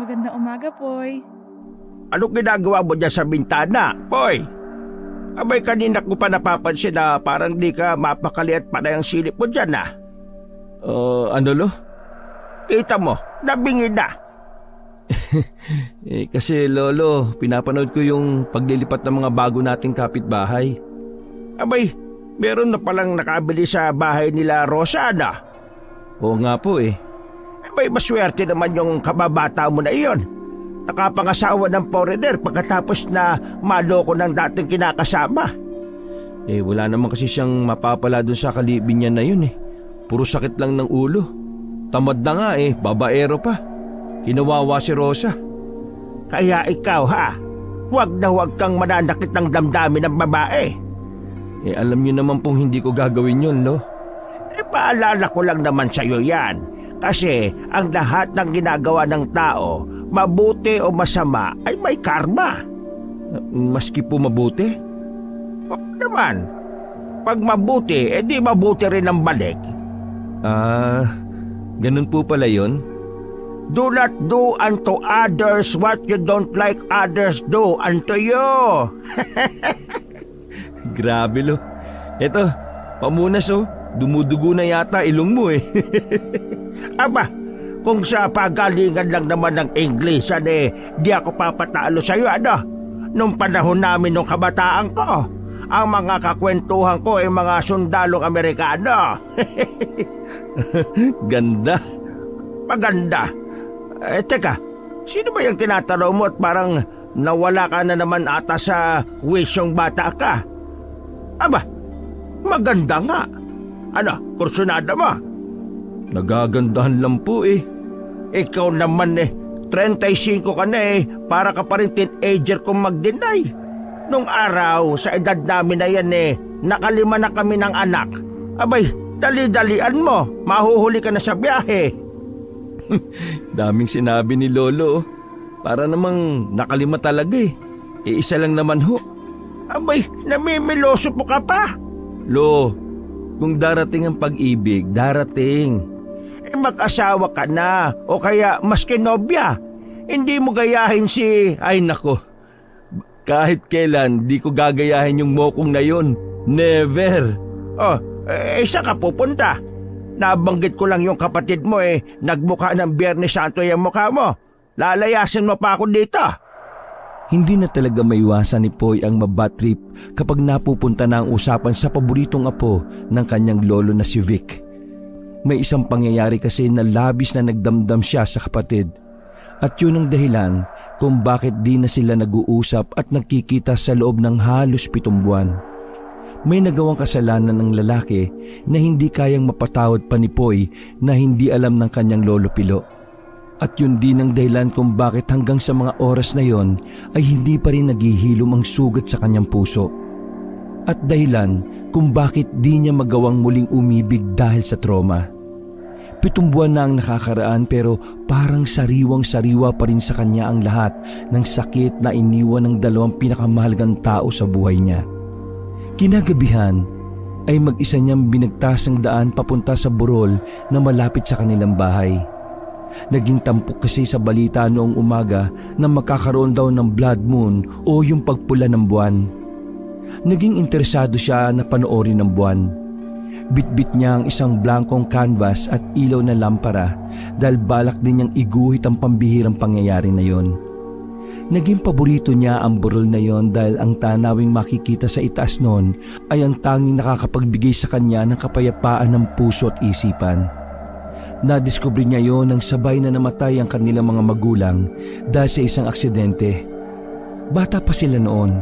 Magandang umaga, Poy. Anong ginagawa mo dyan sa bintana, Poy? Abay, kanina ko pa napapansin na parang di ka mapakali at panay ang silip mo dyan, ah. Ano lo? Kita mo, nabingin na. Kasi lolo, pinapanood ko yung paglilipat ng mga bago nating kapitbahay. Abay, meron na palang nakabili sa bahay nila Rosa, na. Oo nga po eh. Abay, maswerte naman yung kababata mo na iyon. Nakapangasawa ng foreigner pagkatapos na maloko ng dating kinakasama. Wala naman kasi siyang mapapala dun sa kalibin niya na yun eh. Puro sakit lang ng ulo. Tamad na nga babaero pa. Hinawawa si Rosa. Kaya ikaw huwag na huwag kang mananakit ng damdamin ng babae. Alam niyo naman pong hindi ko gagawin yun, no? Paalala ko lang naman sa'yo yan. Kasi ang lahat ng ginagawa ng tao, mabuti o masama, ay may karma. Maski po mabuti? Huwag naman. Pag mabuti, di mabuti rin ang balik. Ganun po pala yun? Do not do unto others what you don't like others do unto you. Grabe lo. Eto, pamunas dumudugo na yata ilong mo eh. Aba, kung sa pagalingan lang naman ng English, di ako papatalo sa'yo, Nung panahon namin nung kabataan ko, ang mga kakwentuhan ko ay mga sundalong Amerikano. Ganda. Maganda. Teka, sino ba yung tinatanong mo at parang nawala ka na naman ata sa wisyong bata ka? Aba, maganda nga. Kursunada mo? Nagagandahan lang po eh. Ikaw naman 35 ka na para ka pa rin teenager kung mag-deny. Nung araw, sa edad namin na yan nakalima na kami ng anak. Abay, dali-dalian mo, mahuhuli ka na sa biyahe. Daming sinabi ni Lolo. Para namang nakalima talaga eh. Isa lang naman ho. Abay, namimiloso po ka pa. Lo, kung darating ang pag-ibig, darating. Mag-asawa ka na o kaya maski nobya. Hindi mo gayahin si... Ay nako, kahit kailan di ko gagayahin yung mokong na yun. Never. Isa ka pupunta. Nabanggit ko lang yung kapatid mo nagmukha ng Biyernes Santo yung mukha mo. Lalayasin mo pa ako dito. Hindi na talaga maiwasan ni Poy ang mabad trip kapag napupunta na ang usapan sa paboritong apo ng kanyang lolo na si Vic. May isang pangyayari kasi na labis na nagdamdam siya sa kapatid. At yun ang dahilan kung bakit di na sila nag-uusap at nagkikita sa loob ng halos 7 buwan. May nagawang kasalanan ng lalaki na hindi kayang mapatawad pa ni Poy na hindi alam ng kanyang lolo Pilo. At yun din ang dahilan kung bakit hanggang sa mga oras na yon ay hindi pa rin naghihilom ang sugat sa kanyang puso. At dahilan kung bakit di niya magawang muling umibig dahil sa trauma. 7 buwan na ang nakakaraan pero parang sariwang-sariwa pa rin sa kanya ang lahat ng sakit na iniwan ng 2 pinakamahalagang tao sa buhay niya. Kinagabihan ay mag-isa niyang binagtas ang daan papunta sa burol na malapit sa kanilang bahay. Naging tampok kasi sa balita noong umaga na magkakaroon daw ng blood moon o yung pagpula ng buwan. Naging interesado siya na panoorin ng buwan. Bitbit niya ang isang blankong canvas at ilaw na lampara dahil balak din niyang iguhit ang pambihirang pangyayari na yon. Naging paborito niya ang burol na yon dahil ang tanawing makikita sa itaas noon ay ang tanging nakakapagbigay sa kanya ng kapayapaan ng puso at isipan. Nadiskubre niya yon nang sabay na namatay ang kanilang mga magulang dahil sa isang aksidente. Bata pa sila noon.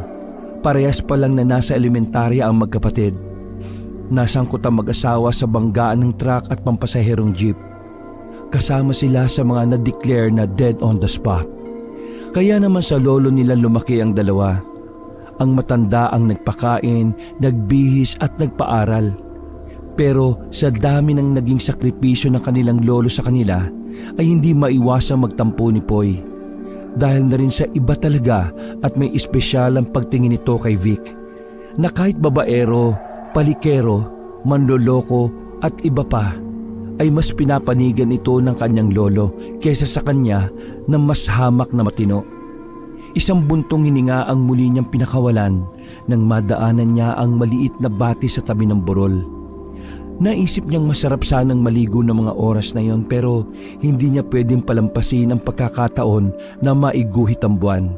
Parehas pa lang na nasa elementarya ang magkapatid. Nasangkot ang mag-asawa sa banggaan ng truck at pampasaherong jeep. Kasama sila sa mga na-declare na dead on the spot. Kaya naman sa lolo nila lumaki ang dalawa. Ang matanda ang nagpakain, nagbihis at nagpaaral. Pero sa dami ng naging sakripisyo ng kanilang lolo sa kanila ay hindi maiwasang magtampo ni Poy. Dahil na rin sa iba talaga at may espesyal ang pagtingin nito kay Vic. Na kahit babaero, palikero, manloloko at iba pa ay mas pinapanigan ito ng kanyang lolo kaysa sa kanya na mas hamak na matino. Isang buntong hininga ang muli niyang pinakawalan nang madaanan niya ang maliit na bati sa tabi ng burol. Naisip niyang masarap sanang maligo ng mga oras na yon pero hindi niya pwedeng palampasin ang pagkakataon na maiguhit ang buwan.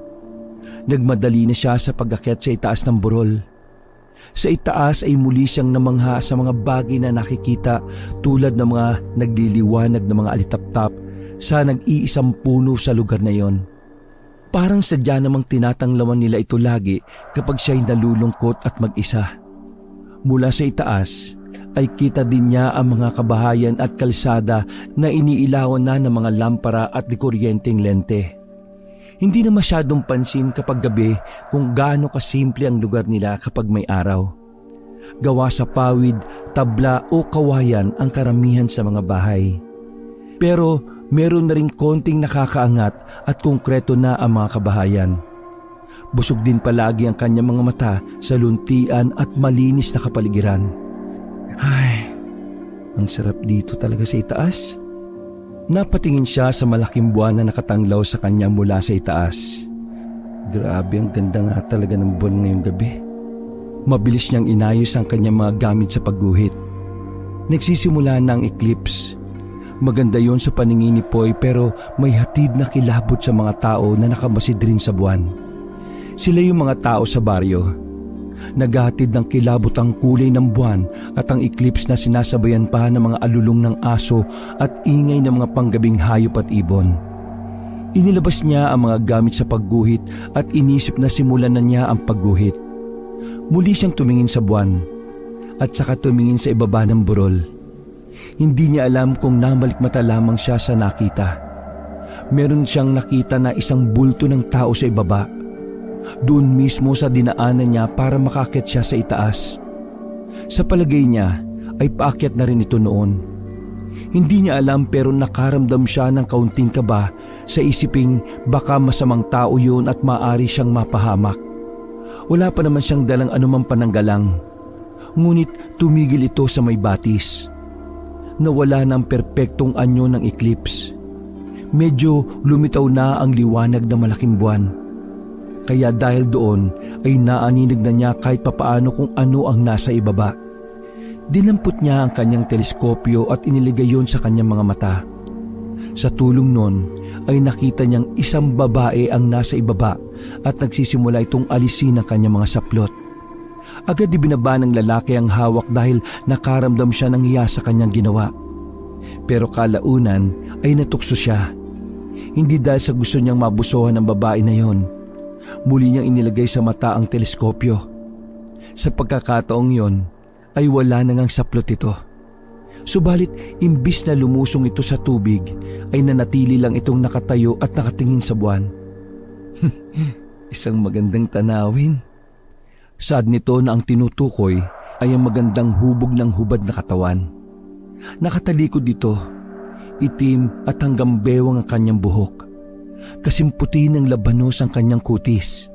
Nagmadali na siya sa pag-akyat sa itaas ng burol. Sa itaas ay muli siyang namangha sa mga bagay na nakikita tulad ng mga nagliliwanag na mga alitaptap sa nag-iisang puno sa lugar na yon. Parang sadya namang tinatanglawan nila ito lagi kapag siya'y nalulungkot at mag-isa. Mula sa itaas ay kita din niya ang mga kabahayan at kalsada na iniilawan na ng mga lampara at dikuryenteng lente. Hindi na masyadong pansin kapag gabi kung gaano kasimple ang lugar nila kapag may araw. Gawa sa pawid, tabla o kawayan ang karamihan sa mga bahay. Pero meron na rin konting nakakaangat at konkreto na ang mga kabahayan. Busog din palagi ang kanyang mga mata sa luntian at malinis na kapaligiran. Ay, ang sarap dito talaga sa itaas. Napatingin siya sa malaking buwan na nakatanglaw sa kanya mula sa itaas. Grabe, ang ganda nga talaga ng buwan ngayong gabi. Mabilis niyang inayos ang kanyang mga gamit sa pagguhit. Nagsisimula na ang eclipse. Maganda yon sa paningin ni Poy pero may hatid na kilabot sa mga tao na nakamasid rin sa buwan. Sila yung mga tao sa baryo. Naghahatid ng kilabot ang kulay ng buwan at ang eclipse na sinasabayan pa ng mga alulong ng aso at ingay ng mga panggabing hayop at ibon. Inilabas niya ang mga gamit sa pagguhit at inisip na simulan na niya ang pagguhit. Muli siyang tumingin sa buwan at saka tumingin sa ibaba ng burol. Hindi niya alam kung namalikmata lamang siya sa nakita. Meron siyang nakita na isang bulto ng tao sa ibaba. Doon mismo sa dinaanan niya para makaakyat siya sa itaas. Sa palagay niya ay paakyat na rin ito noon. Hindi niya alam pero nakaramdam siya ng kaunting kaba sa isiping baka masamang tao yun at maaari siyang mapahamak. Wala pa naman siyang dalang anumang pananggalang. Ngunit tumigil ito sa may batis. Nawala ng perpektong anyo ng eclipse. Medyo lumitaw na ang liwanag ng malaking buwan. Kaya dahil doon ay naaninig na niya kahit papaano kung ano ang nasa ibaba. Dinampot niya ang kanyang teleskopyo at iniligay yon sa kanyang mga mata. Sa tulong nun ay nakita niyang isang babae ang nasa ibaba at nagsisimula itong alisin ang kanyang mga saplot. Agad ibinaba ng lalaki ang hawak dahil nakaramdam siya ng hiya sa kanyang ginawa. Pero kalaunan ay natukso siya. Hindi dahil sa gusto niyang mabusuhan ang babae na yon. Muli niyang inilagay sa mata ang teleskopyo. Sa pagkakataong yon ay wala na ngang saplot ito. Subalit imbis na lumusong ito sa tubig ay nanatili lang itong nakatayo at nakatingin sa buwan. Isang magandang tanawin. Saad nito na ang tinutukoy ay ang magandang hubog ng hubad na katawan. Nakatalikod dito, itim at hanggang bewang ang kanyang buhok. Kasimputi ng labanos ang kanyang kutis.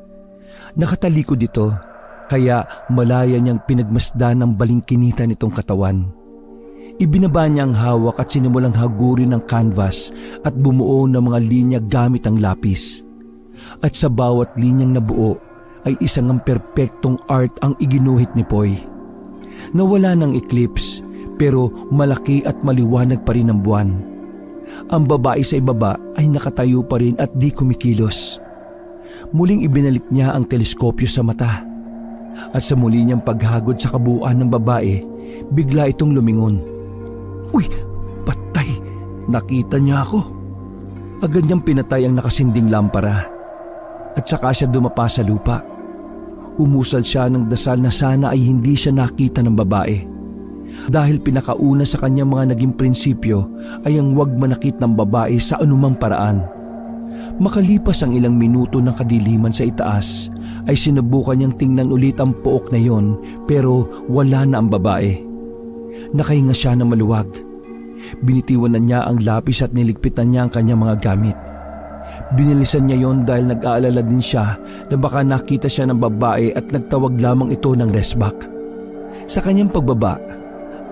Nakatalikod ito, kaya malaya niyang pinagmasdan ang balingkinitan nitong katawan. Ibinaba niya ang hawak at sinimulang hagurin ng canvas at bumuo ng mga linya gamit ang lapis. At sa bawat linyang nabuo ay isang perpektong art ang iginuhit ni Poy. Nawala ng eclipse pero malaki at maliwanag pa rin ang buwan. Ang babae sa ibaba ay nakatayo pa rin at di kumikilos. Muling ibinalik niya ang teleskopyo sa mata. At sa muli niyang paghagod sa kabuuan ng babae, bigla itong lumingon. Uy! Patay! Nakita niya ako. Agad niyang pinatay ang nakasinding lampara. At saka siya dumapa sa lupa. Umusal siya ng dasal na sana ay hindi siya nakita ng babae. Dahil pinakauna sa kanyang mga naging prinsipyo ay ang huwag manakit ng babae sa anumang paraan. Makalipas ang ilang minuto ng kadiliman sa itaas ay sinubukan niyang tingnan ulit ang pook na yon pero wala na ang babae. Nakahinga siya ng maluwag. Binitiwan na niya ang lapis at niligpitan niya ang kanyang mga gamit. Binilisan niya yon dahil nag-aalala din siya na baka nakita siya ng babae at nagtawag lamang ito ng resback. Sa kanyang pagbaba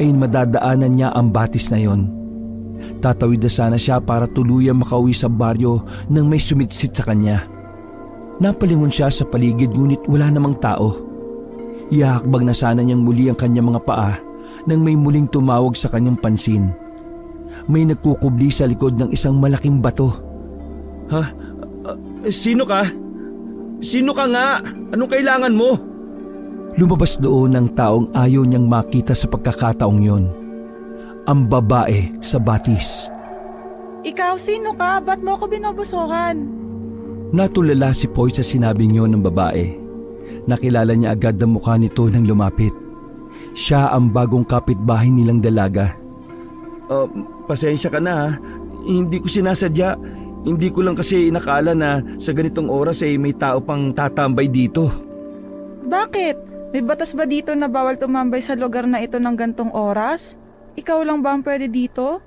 ay madadaanan niya ang batis na yon. Tatawid na sana siya para tuluyang makauwi sa baryo nang may sumitsit sa kanya. Napalingon siya sa paligid ngunit wala namang tao. Ihahakbang na sana niyang muli ang kanyang mga paa nang may muling tumawag sa kanyang pansin. May nagkukubli sa likod ng isang malaking bato. Ha? Sino ka? Sino ka nga? Anong kailangan mo? Lumabas doon ang taong ayaw niyang makita sa pagkakataong yon. Ang babae sa batis. Ikaw, sino ka? Ba't mo ako binubusukan? Natulala si Poy sa sinabing yon ng babae. Nakilala niya agad ang mukha nito nang lumapit. Siya ang bagong kapitbahay nilang dalaga. Pasensya ka na ha. Hindi ko sinasadya. Hindi ko lang kasi inakala na sa ganitong oras ay may tao pang tatambay dito. Bakit? May batas ba dito na bawal tumambay sa lugar na ito ng gantong oras? Ikaw lang ba ang pwede dito?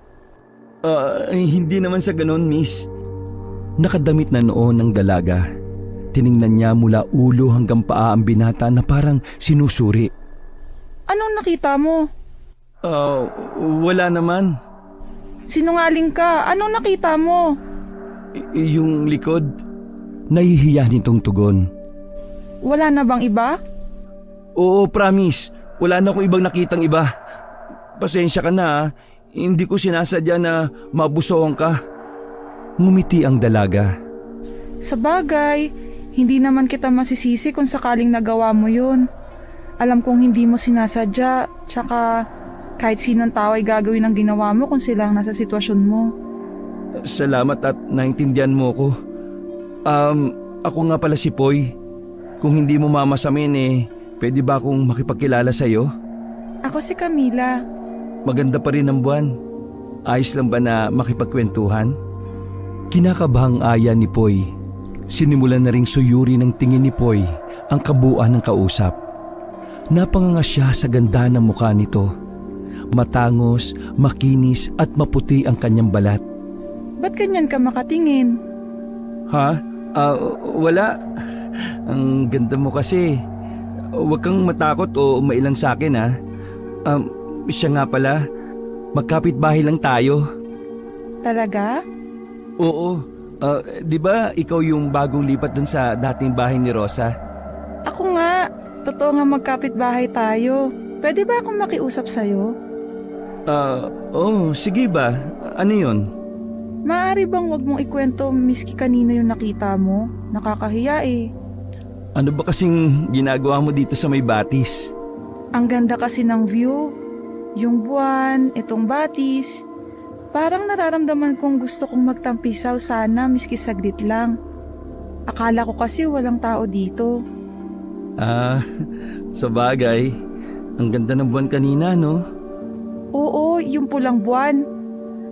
Hindi naman sa ganon, miss. Nakadamit na noon ng dalaga. Tiningnan niya mula ulo hanggang paa ang binata na parang sinusuri. Anong nakita mo? Wala naman. Sinungaling ka. Anong nakita mo? Yung likod. Nahihiya nitong tugon. Wala na bang iba? Oo, promise. Wala na akong ibang nakitang iba. Pasensya ka na ha. Hindi ko sinasadya na mabusohan ka. Ngumiti ang dalaga. Sa bagay, hindi naman kita masisisi kung sakaling nagawa mo yun. Alam kong hindi mo sinasadya, tsaka kahit sinong tao ay gagawin ang ginawa mo kung sila ang nasa sitwasyon mo. Salamat at naintindihan mo ko. Ako nga pala si Poy. Kung hindi mo mamasamin pwede ba akong makipagkilala sa'yo? Ako si Camila. Maganda pa rin ang buwan. Ayos lang ba na makipagkwentuhan? Kinakabahang aya ni Poy. Sinimulan na ring suyuri ng tingin ni Poy ang kabuuan ng kausap. Napanganga siya sa ganda ng mukha nito. Matangos, makinis at maputi ang kanyang balat. Ba't ganyan ka makatingin? Ha? Wala. Ang ganda mo kasi. Huwag kang matakot o mailang sa akin ha. Siya nga pala, magkapitbahay lang tayo. Talaga? Oo. Di ba ikaw yung bagong lipat dun sa dating bahay ni Rosa? Ako nga. Totoo nga magkapitbahay tayo. Pwede ba akong makiusap sa'yo? Sige ba? Ano yun? Maaari bang wag mong ikwento miski kanino yung nakita mo? Nakakahiya eh. Ano ba kasing ginagawa mo dito sa may batis? Ang ganda kasi ng view. Yung buwan, itong batis. Parang nararamdaman kong gusto kong magtampisaw sana miski saglit lang. Akala ko kasi walang tao dito. Sa bagay. Ang ganda ng buwan kanina, no? Oo, yung pulang buwan.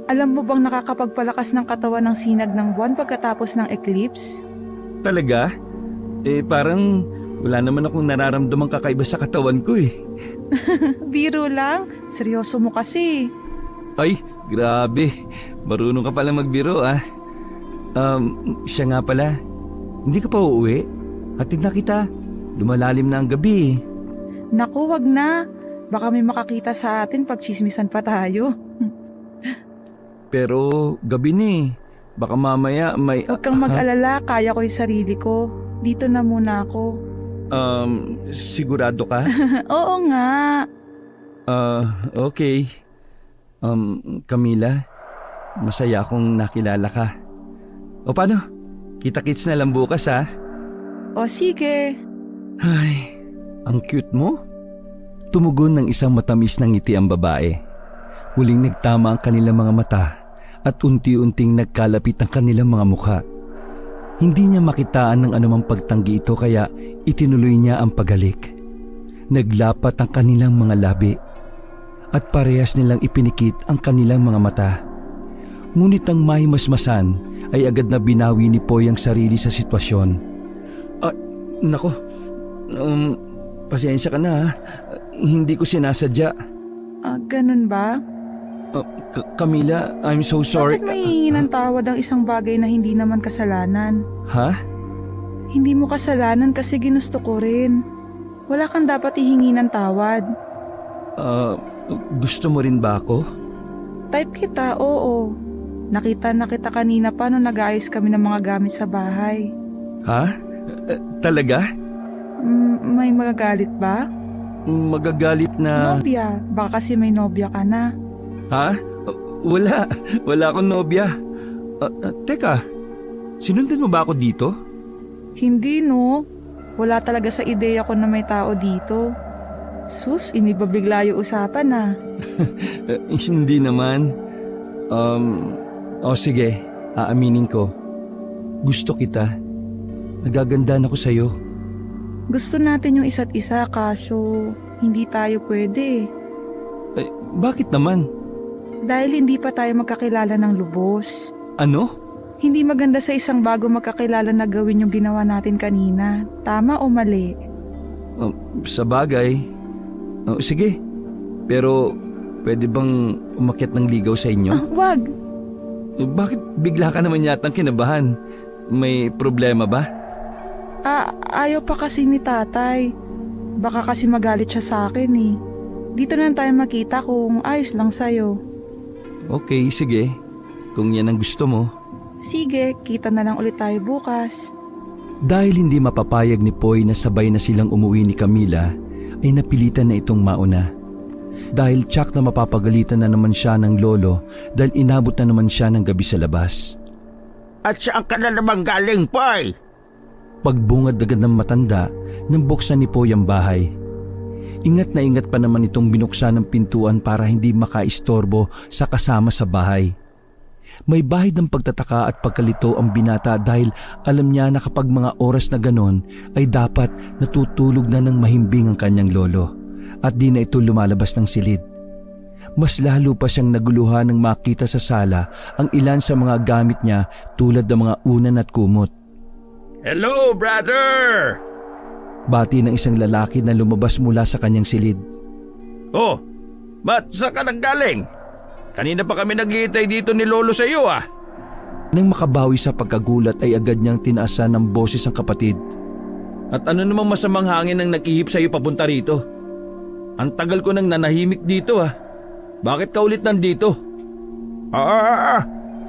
Alam mo bang nakakapagpalakas ng katawan ng sinag ng buwan pagkatapos ng eclipse? Talaga? Parang wala naman akong nararamdamang kakaiba sa katawan ko eh. Biro lang. Seryoso mo kasi. Ay, grabe. Marunong ka pala magbiro ah. Siya nga pala. Hindi ka pa uuwi? Hatid na kita. Lumalalim na ang gabi eh. Naku, wag na. Baka may makakita sa atin pag chismisan pa tayo. Pero gabi na eh. Baka mamaya may... Huwag kang mag-alala, kaya ko yung sarili ko. Dito na muna ako. Sigurado ka? Oo nga. Okay. Camila, masaya akong nakilala ka. O paano? Kita-kits na lang bukas ha? O sige. Ay, ang cute mo. Tumugon ng isang matamis na ngiti ang babae. Huling nagtama ang kanilang mga mata at unti-unting nagkalapit ang kanilang mga mukha. Hindi niya makitaan ng anumang pagtanggi ito kaya itinuloy niya ang paghalik. Naglapat ang kanilang mga labi at parehas nilang ipinikit ang kanilang mga mata. Ngunit ang mahimasmasan ay agad na binawi ni Poy ang sarili sa sitwasyon. Nako, pasensya ka na ha. Hindi ko sinasadya. Ganun ba? Camila, I'm so sorry. Bakit may hihingi ng tawad ang isang bagay na hindi naman kasalanan? Ha? Hindi mo kasalanan kasi ginusto ko rin. Wala kang dapat ihingi ng tawad. Gusto mo rin ba ako? Type kita, oo. Nakita na kita kanina pa nung nag-aayos kami ng mga gamit sa bahay. Ha? Talaga? May magagalit ba? Magagalit na... Nobya, baka kasi may nobya ka na. Ha? Wala. Wala akong nobya. Teka, sinundan mo ba ako dito? Hindi no, wala talaga sa ideya ko na may tao dito. Sus, inibabigla yung usapan na. Hindi naman. Sige, aaminin ko. Gusto kita. Nagagandaan ako sa'yo. Gusto natin yung isa't isa kaso hindi tayo pwede. Bakit naman? Dahil hindi pa tayo magkakilala ng lubos. Ano? Hindi maganda sa isang bago magkakilala na gawin yung ginawa natin kanina. Tama o mali? Sa bagay. Sige. Pero pwede bang umakyat ng ligaw sa inyo? Wag! Bakit bigla ka naman yatang kinabahan? May problema ba? Ayaw pa kasi ni tatay. Baka kasi magalit siya sa akin eh. Dito na lang tayo makita kung ayos lang sa'yo. Okay, sige. Kung yan ang gusto mo. Sige, kita na lang ulit tayo bukas. Dahil hindi mapapayag ni Poy na sabay na silang umuwi ni Camila, ay napilitan na itong mauna. Dahil tsak na mapapagalitan na naman siya ng lolo dahil inabot na naman siya ng gabi sa labas. At saan ka na naman galing, Poy? Pagbungad agad ng matanda, nang buksan ni Poy ang bahay. Ingat na ingat pa naman itong binuksan ng pintuan para hindi makaistorbo sa kasama sa bahay. May bahid ng pagtataka at pagkalito ang binata dahil alam niya na kapag mga oras na ganon ay dapat natutulog na ng mahimbing ang kanyang lolo at di na ito lumalabas ng silid. Mas lalo pa siyang naguluhan nang makita sa sala ang ilan sa mga gamit niya tulad ng mga unan at kumot. Hello, brother! Bati ng isang lalaki na lumabas mula sa kanyang silid. Oh, ba't saan ka nanggaling? Kanina pa kami naghihintay dito ni Lolo sa iyo ah. Nang makabawi sa pagkagulat ay agad niyang tinaasan ng boses ang kapatid. At ano namang masamang hangin ang nag-ihip sa iyo papunta rito? Ang tagal ko nang nanahimik dito ah. Bakit ka ulit nandito?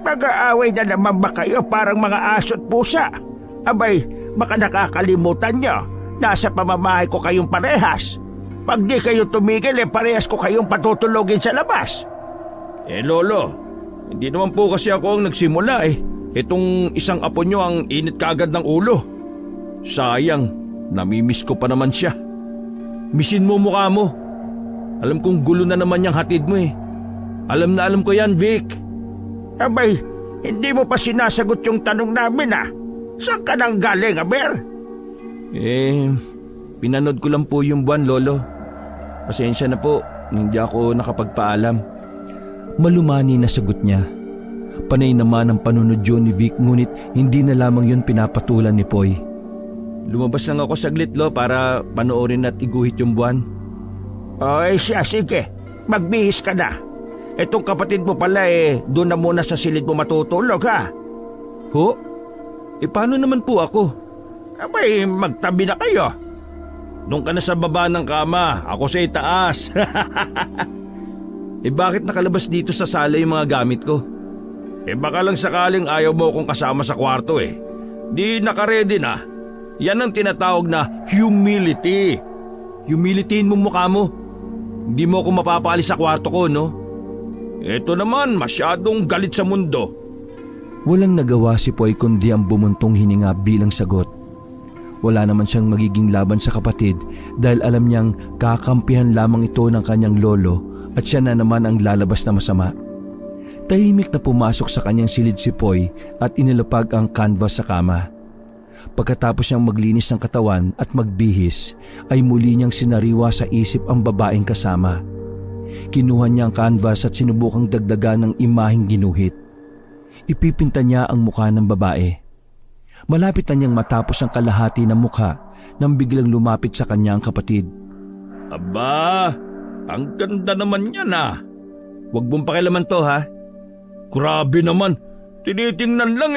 Pag-aaway na naman ba kayo parang mga aso't pusa? Abay, baka nakakalimutan niyo. Nasa pamamahay ko kayong parehas. Pag di kayo tumigil parehas ko kayong patutulogin sa labas. Lolo, hindi naman po kasi ako ang nagsimula Itong isang apo nyo ang init kaagad ng ulo. Sayang, namimiss ko pa naman siya. Misin mo mukha mo. Alam kong gulo na naman yung hatid mo Alam na alam ko yan, Vic. Abay, hindi mo pa sinasagot yung tanong namin Saan ka nang galing, Aber? Pinanood ko lang po yung buwan, Lolo. Pasensya na po, hindi ako nakapagpaalam. Malumani na sagot niya. Panay naman ang panunod yun ni Vic ngunit hindi na lamang yun pinapatulan ni Poy. Lumabas lang ako saglit, Lo, para panoorin at iguhit yung buwan. Sige. Magbihis ka na. Itong kapatid mo pala doon na muna sa silid mo matutulog ha? Ho? Paano naman po ako? Abay, magtabi na kayo. Doon ka na sa baba ng kama, ako sa itaas. Bakit nakalabas dito sa sala yung mga gamit ko? Baka lang sakaling ayaw mo akong kasama sa kwarto Di nakaredy na. Yan ang tinatawag na humility. Humilityin mo mukha mo. Hindi mo ako mapapalis sa kwarto ko, no? Ito naman, masyadong galit sa mundo. Walang nagawa si Poy kundi ang bumuntong hininga bilang sagot. Wala naman siyang magiging laban sa kapatid dahil alam niyang kakampihan lamang ito ng kanyang lolo at siya na naman ang lalabas na masama. Tahimik na pumasok sa kanyang silid si Poy at inilapag ang canvas sa kama. Pagkatapos niyang maglinis ng katawan at magbihis ay muli niyang sinariwa sa isip ang babaeng kasama. Kinuha niya ang canvas at sinubukang dagdagan ng imaheng ginuhit. Ipipinta niya ang mukha ng babae. Malapit na niyang matapos ang kalahati ng mukha nang biglang lumapit sa kanya ang kapatid. Aba, ang ganda naman yan Huwag mong pakialaman to ha. Grabe naman, tinitingnan lang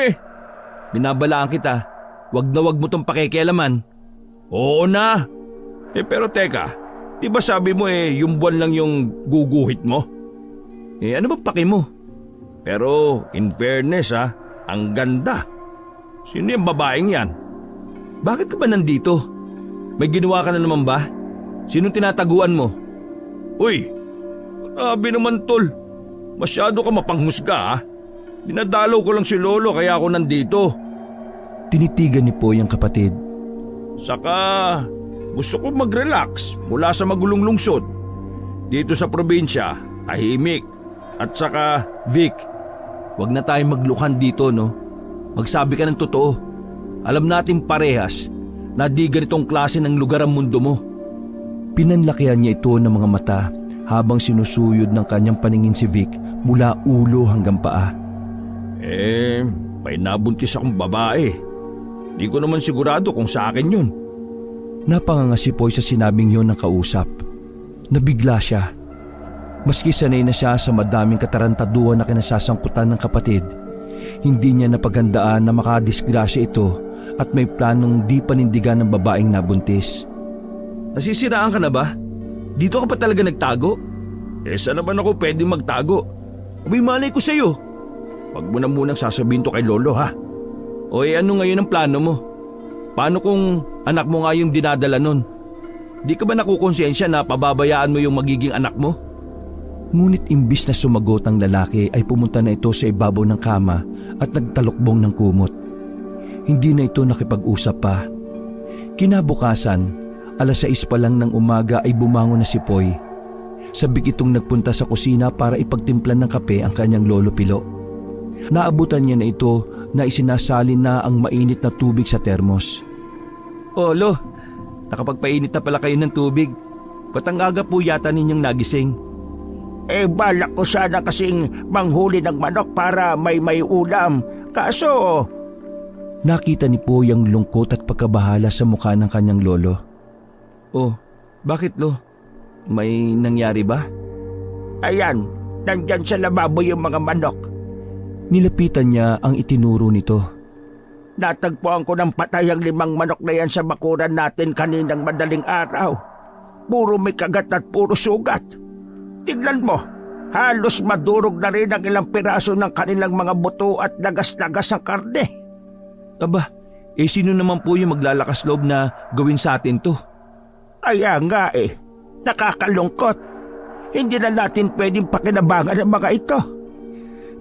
Binabalaan kita, wag na wag mo tong pakikialaman. Oo na. Pero teka, di ba sabi mo yung buwan lang yung guguhit mo? Ano ba paki mo? Pero in fairness ang ganda. Sino yung babaeng yan? Bakit ka ba nandito? May ginawa ka na naman ba? Sinong tinataguan mo? Uy, grabe naman tol. Masyado ka mapanghusga Dinadalaw ko lang si Lolo kaya ako nandito. Tinitigan ni Poy ang kapatid. Saka gusto ko mag-relax mula sa magulong lungsod. Dito sa probinsya, tahimik. At saka, Vic, wag na tayong maglukan dito, no? Magsabi ka ng totoo. Alam natin parehas na di ganitong klase ng lugar ang mundo mo. Pinanlakihan niya ito ng mga mata habang sinusuyod ng kanyang paningin si Vic mula ulo hanggang paa. may nabuntis akong babae. Di ko naman sigurado kung sa akin yun. Napanganga si Poy sa sinabing yon ng kausap. Nabigla siya. Maski sanay na siya sa madaming katarantaduhan na kinasasangkutan ng kapatid, hindi niya napaghandaan na makadisgrasya ito at may planong di panindigan ng babaeng nabuntis. Nasisiraan ka na ba? Dito ka pa talaga nagtago? Saan naman ako pwedeng magtago? May malay ko sa'yo. Wag mo na munang sasabihin to kay Lolo O ano ngayon ang plano mo? Paano kung anak mo nga yung dinadala nun? Di ka ba nakukonsensya na pababayaan mo yung magiging anak mo? Ngunit imbis na sumagot ang lalaki ay pumunta na ito sa ibabaw ng kama at nagtalokbong ng kumot. Hindi na ito nakipag-usap pa. Kinabukasan, 6:00 pa lang ng umaga ay bumangon na si Poy. Sabik itong nagpunta sa kusina para ipagtimplan ng kape ang kanyang lolo Pilo. Naabutan niya na ito na isinasalin na ang mainit na tubig sa termos. "Oh, Lo, nakapagpainit na pala kayo ng tubig. Patangaga po yata ninyong nagising." Balak ko sana kasing manghuli ng manok para may ulam. Kaso... Nakita ni Poy ang lungkot at pagkabahala sa mukha ng kanyang lolo. "Oh, bakit Lo? May nangyari ba?" Ayan, nandyan sa lababo yung mga manok. Nilapitan niya ang itinuro nito. Natagpuan ko ng patay ang 5 manok na yan sa bakuran natin kaninang madaling araw. Puro may kagat at puro sugat. Tignan mo, halos madurog na rin ang ilang piraso ng kanilang mga buto at nagas-nagas ang karne. Aba, sino naman po yung maglalakas loob na gawin sa atin to? Kaya nga nakakalungkot. Hindi na natin pwedeng pakinabangan ang mga ito.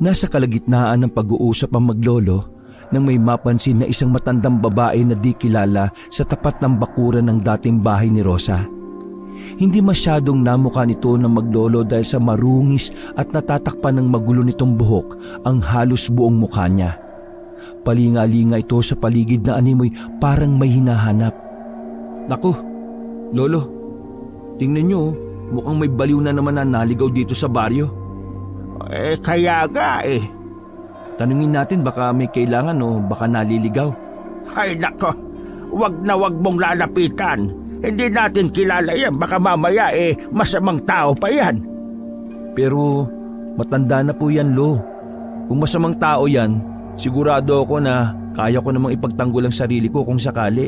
Nasa kalagitnaan ng pag-uusap ang maglolo nang may mapansin na isang matandang babae na di kilala sa tapat ng bakuran ng dating bahay ni Rosa. Hindi masyadong namukha nito ng maglolo dahil sa marungis at natatakpan ng magulo nitong buhok ang halos buong mukha niya. Palinga-linga ito sa paligid na animoy parang may hinahanap. "Naku, Lolo, tingnan niyo, mukhang may baliw na naman na naligaw dito sa baryo." Kaya nga Tanungin natin baka may kailangan o baka naliligaw. Ay nako, wag na wag mong lalapitan. Hindi natin kilala yan, baka mamaya masamang tao pa yan. Pero matanda na po yan, Lo. Kung masamang tao yan, sigurado ako na kaya ko namang ipagtanggol ang sarili ko kung sakali.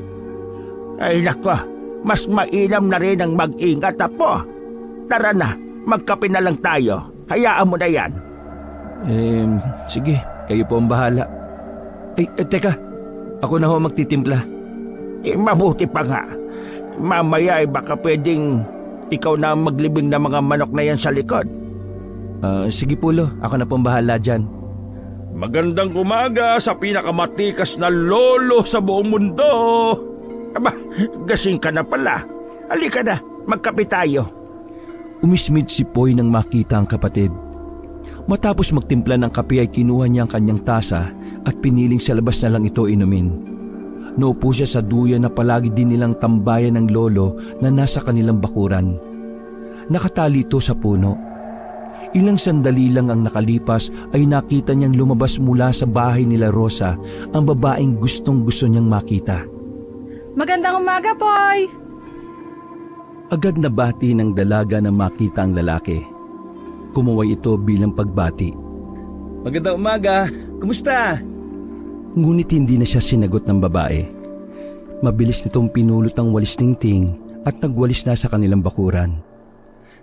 Ay nako, mas mainam na rin ang mag-ingat, Apo. Tara na, magkape na lang tayo. Hayaan mo na yan. Sige, kayo po ang bahala. Teka, ako na ho magtitimpla. Mabuti pa nga. Mamaya baka pwedeng ikaw na maglibing ng mga manok na yan sa likod. Sige po, Lo, ako na po ang bahala dyan. Magandang umaga sa pinakamatikas na lolo sa buong mundo. Aba, gasing ka na pala. Halika na, magkape tayo. Umismid si Poy nang makita ang kapatid. Matapos magtimpla ng kape ay kinuha niya ang kanyang tasa at piniling sa labas na lang ito inumin. Naupo siya sa duya na palagi din nilang tambayan ng lolo na nasa kanilang bakuran. Nakatali ito sa puno. Ilang sandali lang ang nakalipas ay nakita niyang lumabas mula sa bahay nila Rosa ang babaeng gustong-gusto niyang makita. Magandang umaga, Poy! Agad na bati ng dalaga na makita ang lalaki. Kumuway ito bilang pagbati. Magandang umaga! Kumusta? Ngunit hindi na siya sinagot ng babae. Mabilis nitong pinulot ang walis tingting at nagwalis na sa kanilang bakuran.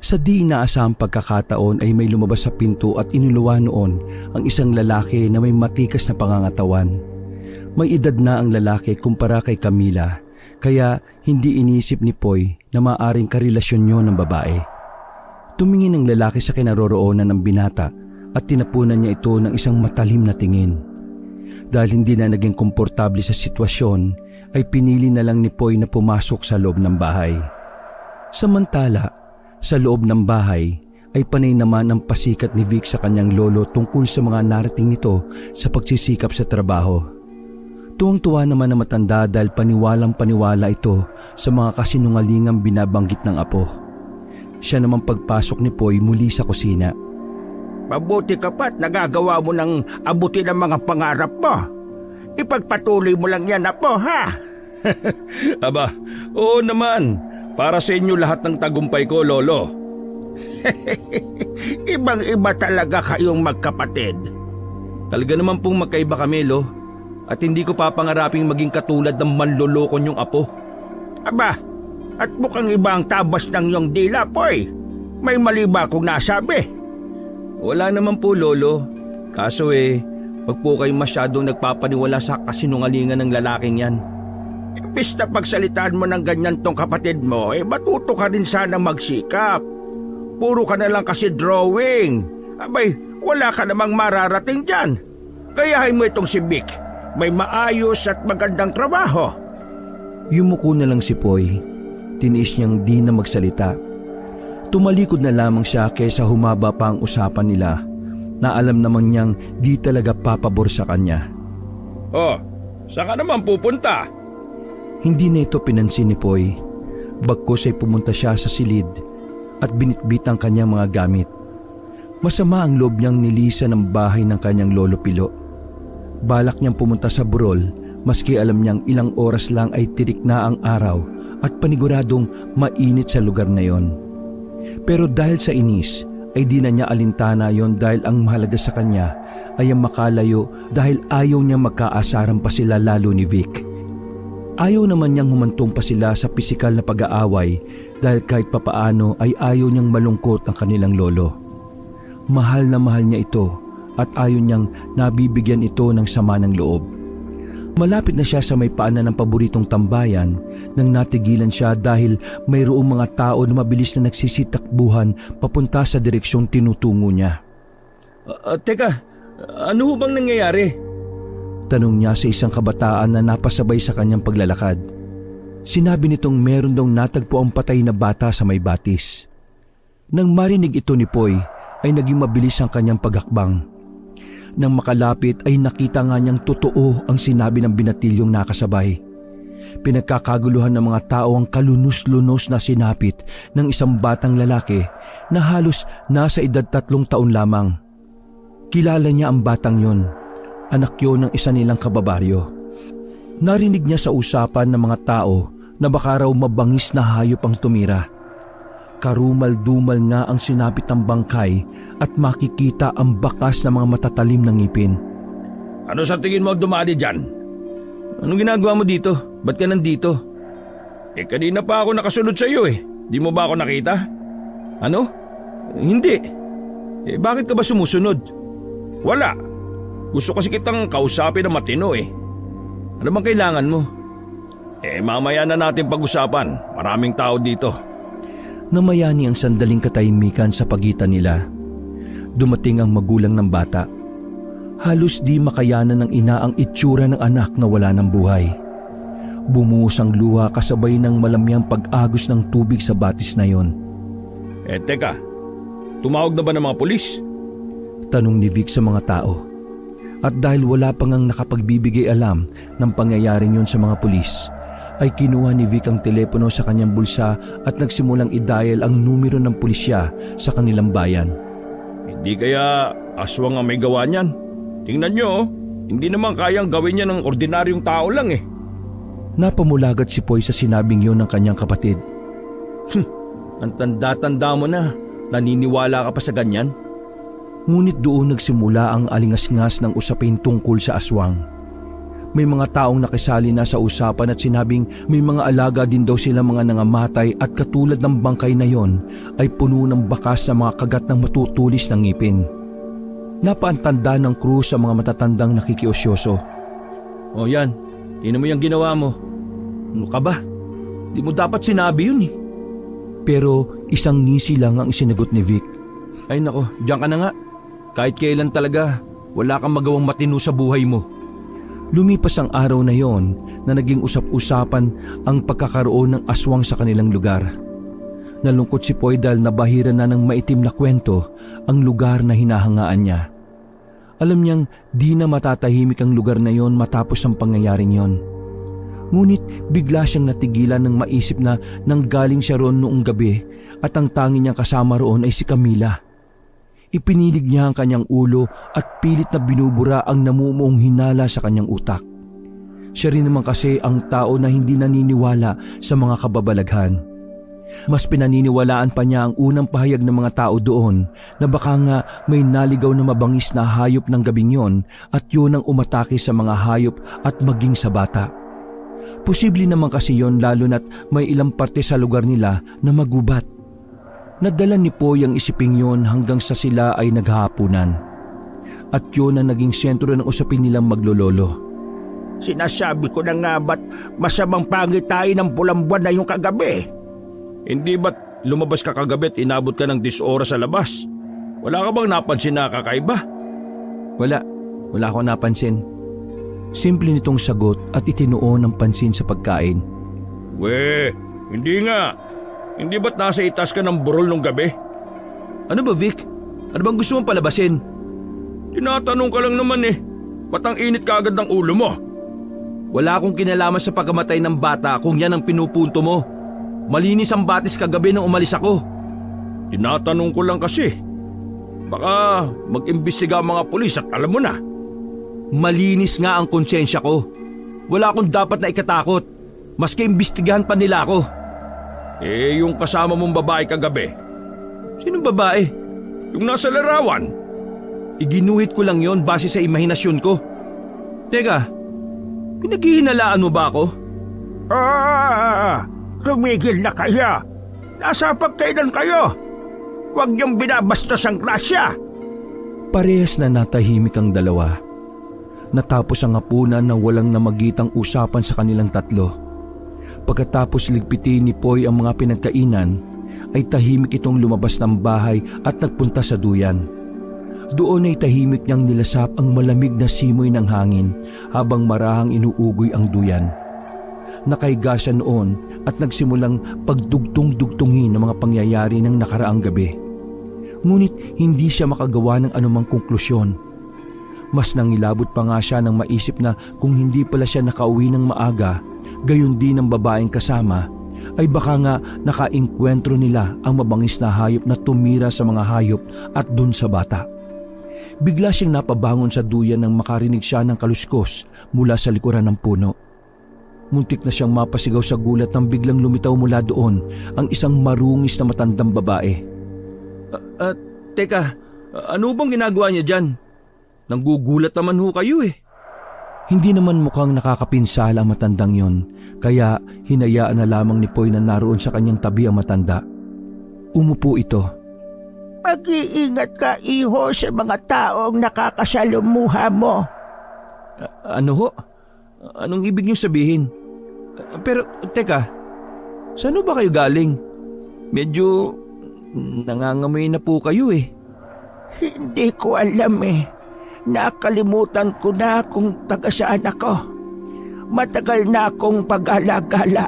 Sa di inaasahang pagkakataon ay may lumabas sa pinto at inuluwa noon ang isang lalaki na may matikas na pangangatawan. May edad na ang lalaki kumpara kay Camila, kaya hindi iniisip ni Poy na maaring karelasyon niyo ng babae. Tumingin ang lalaki sa kinaroroonan ng binata at tinapunan niya ito ng isang matalim na tingin. Dahil hindi na naging komportable sa sitwasyon, ay pinili na lang ni Poy na pumasok sa loob ng bahay. Samantala, sa loob ng bahay ay panay naman ang pasikat ni Vic sa kanyang lolo tungkol sa mga narating nito sa pagsisikap sa trabaho. Tuwang-tuwa naman ang matanda dahil paniwalang-paniwala ito sa mga kasinungalingang binabanggit ng apo. Siya naman pagpasok ni Poy muli sa kusina. Mabuti ka pa't nagagawa mo ng abutin ang mga pangarap mo. Ipagpatuloy mo lang yan, apo, ha? Aba, oo naman. Para sa inyo lahat ng tagumpay ko, Lolo. Ibang-iba talaga kayong magkapatid. Talaga naman pong magkaiba kami, Lo. At hindi ko papangaraping maging katulad ng manloloko niyong apo. Aba, at mukhang iba ang tabas ng iyong dila, Poy. May mali ba akong nasabi? Wala naman po, Lolo. Kaso wag po kayong masyadong nagpapaniwala sa kasinungalingan ng lalaking yan. Imbis na pagsalitaan mo ng ganyan tong kapatid mo, matuto ka rin sana magsikap. Puro ka na lang kasi drawing. Abay, wala ka namang mararating dyan. Gayahin mo itong si Vic. May maayos at magandang trabaho. Yumuko na lang si Poy. Tiniis niyang di na magsalita. Tumalikod na lamang siya kaysa humaba pa ang usapan nila na alam naman niyang di talaga papabor sa kanya. Oh, saan ka naman pupunta? Hindi na ito pinansin ni Poy. Bagkus ay pumunta siya sa silid at binitbit ang kanyang mga gamit. Masama ang loob niyang nilisan ang bahay ng kanyang lolo Pilo. Balak niyang pumunta sa burol maski alam niyang ilang oras lang ay tirik na ang araw at paniguradong mainit sa lugar na yon. Pero dahil sa inis ay di na niya alintana yon dahil ang mahalaga sa kanya ay ang makalayo dahil ayaw niya magkaasaran pa sila lalo ni Vic. Ayaw naman niyang humantong pa sila sa pisikal na pag-aaway dahil kahit papaano ay ayaw niyang malungkot ang kanilang lolo. Mahal na mahal niya ito at ayaw niyang nabibigyan ito ng sama ng loob. Malapit na siya sa may paanan ng paboritong tambayan nang natigilan siya dahil mayroong mga tao na mabilis na nagsisitakbuhan papunta sa direksyong tinutungo niya. Teka, ano bang nangyayari? Tanong niya sa isang kabataan na napasabay sa kanyang paglalakad. Sinabi nitong meron daw natagpo ang patay na bata sa may batis. Nang marinig ito ni Poy ay naging mabilis ang kanyang paghakbang. Nang makalapit ay nakita nga niyang totoo ang sinabi ng binatilyong nakasabay. Pinagkakaguluhan ng mga tao ang kalunos-lunos na sinapit ng isang batang lalaki na halos nasa edad 3 taon lamang. Kilala niya ang batang yon. Anak yun ng isa nilang kababaryo. Narinig niya sa usapan ng mga tao na baka raw mabangis na hayop ang tumira. Karumal-dumal nga ang sinapit ng bangkay at makikita ang bakas ng mga matatalim ng ngipin. Ano sa tingin mo dumali dyan? Anong ginagawa mo dito? Ba't ka nandito? Kanina pa ako nakasunod sa iyo . Di mo ba ako nakita? Ano? Hindi. Bakit ka ba sumusunod? Wala. Gusto kasi kitang kausapin na matino . Ano bang kailangan mo? Mamaya na natin pag-usapan. Maraming tao dito. Namayani ang sandaling katahimikan sa pagitan nila. Dumating ang magulang ng bata. Halos di makayanan ng ina ang itsura ng anak na wala ng buhay. Bumuhos ang luha kasabay ng malamyang pag-agos ng tubig sa batis na yon. Teka, tumawag na ba ng mga pulis? Tanong ni Vic sa mga tao. At dahil wala pang ang nakapagbibigay alam ng pangyayaring yon sa mga pulis, ay kinuha ni Vic ang telepono sa kanyang bulsa at nagsimulang i-dial ang numero ng pulisya sa kanilang bayan. Hindi kaya aswang ang may gawa niyan? Tingnan nyo, hindi naman kayang gawin niya ng ordinaryong tao lang . Napamulagat si Poy sa sinabing yon ng kanyang kapatid. Ang tanda-tanda mo na, naniniwala ka pa sa ganyan? Ngunit doon nagsimula ang alingas-ngas ng usapin tungkol sa aswang. May mga taong nakisali na sa usapan at sinabing may mga alaga din daw sila mga nangamatay at katulad ng bangkay na yon ay puno ng bakas na mga kagat ng matutulis ng ngipin. Napaantanda ng crew sa mga matatandang nakikiosyoso. O yan, tingnan mo yung ginawa mo. Ano ka ba? Di mo dapat sinabi yun eh. Pero isang ngisi lang ang isinagot ni Vic. Ay nako, diyan ka na nga. Kahit kailan talaga, wala kang magawang matino sa buhay mo. Lumipas ang araw na yon na naging usap-usapan ang pagkakaroon ng aswang sa kanilang lugar. Nalungkot si Poy dahil nabahira na ng maitim na kwento ang lugar na hinahangaan niya. Alam niyang di na matatahimik ang lugar na yon matapos ang pangyayaring yon. Ngunit bigla siyang natigilan ng maisip na nanggaling siya roon noong gabi at ang tanging niyang kasama roon ay si Camila. Ipinilig niya ang kanyang ulo at pilit na binubura ang namumuong hinala sa kanyang utak. Siya rin naman kasi ang tao na hindi naniniwala sa mga kababalaghan. Mas pinaniniwalaan pa niya ang unang pahayag ng mga tao doon na baka nga may naligaw na mabangis na hayop ng gabing yon at yun ang umatake sa mga hayop at maging sa bata. Posible naman kasi yon lalo na't may ilang parte sa lugar nila na magubat. Nadala ni Poy ang isiping yon hanggang sa sila ay naghahapunan. At yun ang naging sentro ng usapin nilang maglololo. Sinasabi ko na nga ba't masamang pangit tayo ng pulang buwan na yung kagabi? Hindi ba't lumabas ka kagabi at inabot ka ng 10 oras sa labas? Wala ka bang napansin na kakaiba? Wala akong napansin. Simple nitong sagot at itinuon ng pansin sa pagkain. Hindi nga. Hindi ba't nasa itas ka ng burol nung gabi? Ano ba Vic? Ano bang gusto mong palabasin? Tinatanong ka lang naman eh. Ba't ang init ka agad ng ulo mo? Wala akong kinalaman sa pagkamatay ng bata kung yan ang pinupunto mo. Malinis ang batis kagabi nang umalis ako. Tinatanong ko lang kasi. Baka mag-imbestiga ang mga pulis at alam mo na. Malinis nga ang konsensya ko. Wala akong dapat na ikatakot. Maski imbestigahan pa nila ako. Yung kasama mong babae kagabi. Sinong babae? Yung nasa larawan. Iginuhit ko lang yon base sa imahinasyon ko. Teka, pinaghihinalaan mo ba ako? Tumigil na kayo. Nasa pagkailan kayo? Huwag niyong binabastos ang grasya. Parehas na natahimik ang dalawa. Natapos ang hapunan na walang namagitang usapan sa kanilang tatlo. Pagkatapos ligpitin ni Poy ang mga pinagkainan, ay tahimik itong lumabas ng bahay at nagpunta sa duyan. Doon ay tahimik niyang nilasap ang malamig na simoy ng hangin habang marahang inuugoy ang duyan. Nakahiga siya noon at nagsimulang pagdugtong-dugtungin ng mga pangyayari ng nakaraang gabi. Ngunit hindi siya makagawa ng anumang konklusyon. Mas nangilabot pa nga siya nang maisip na kung hindi pala siya nakauwi ng maaga, gayon din ang babaeng kasama, ay baka nga nakainkwentro nila ang mabangis na hayop na tumira sa mga hayop at dun sa bata. Bigla siyang napabangon sa duyan nang makarinig siya ng kaluskos mula sa likuran ng puno. Muntik na siyang mapasigaw sa gulat nang biglang lumitaw mula doon ang isang marungis na matandang babae. Teka, ano bang ginagawa niya dyan? Nanggugulat naman ho kayo eh. Hindi naman mukhang nakakapinsala ang matandang yon, kaya hinayaan na lamang ni Poy na naroon sa kanyang tabi ang matanda. Umupo ito. Mag-iingat ka, iho, sa mga taong nakakasalumuha mo. Ano ho? Anong ibig niyo sabihin? Pero teka, saan ba kayo galing? Medyo nangangamoy na po kayo eh. Hindi ko alam eh. Nakalimutan ko na kung taga saan ako. Matagal na akong pag-alagala.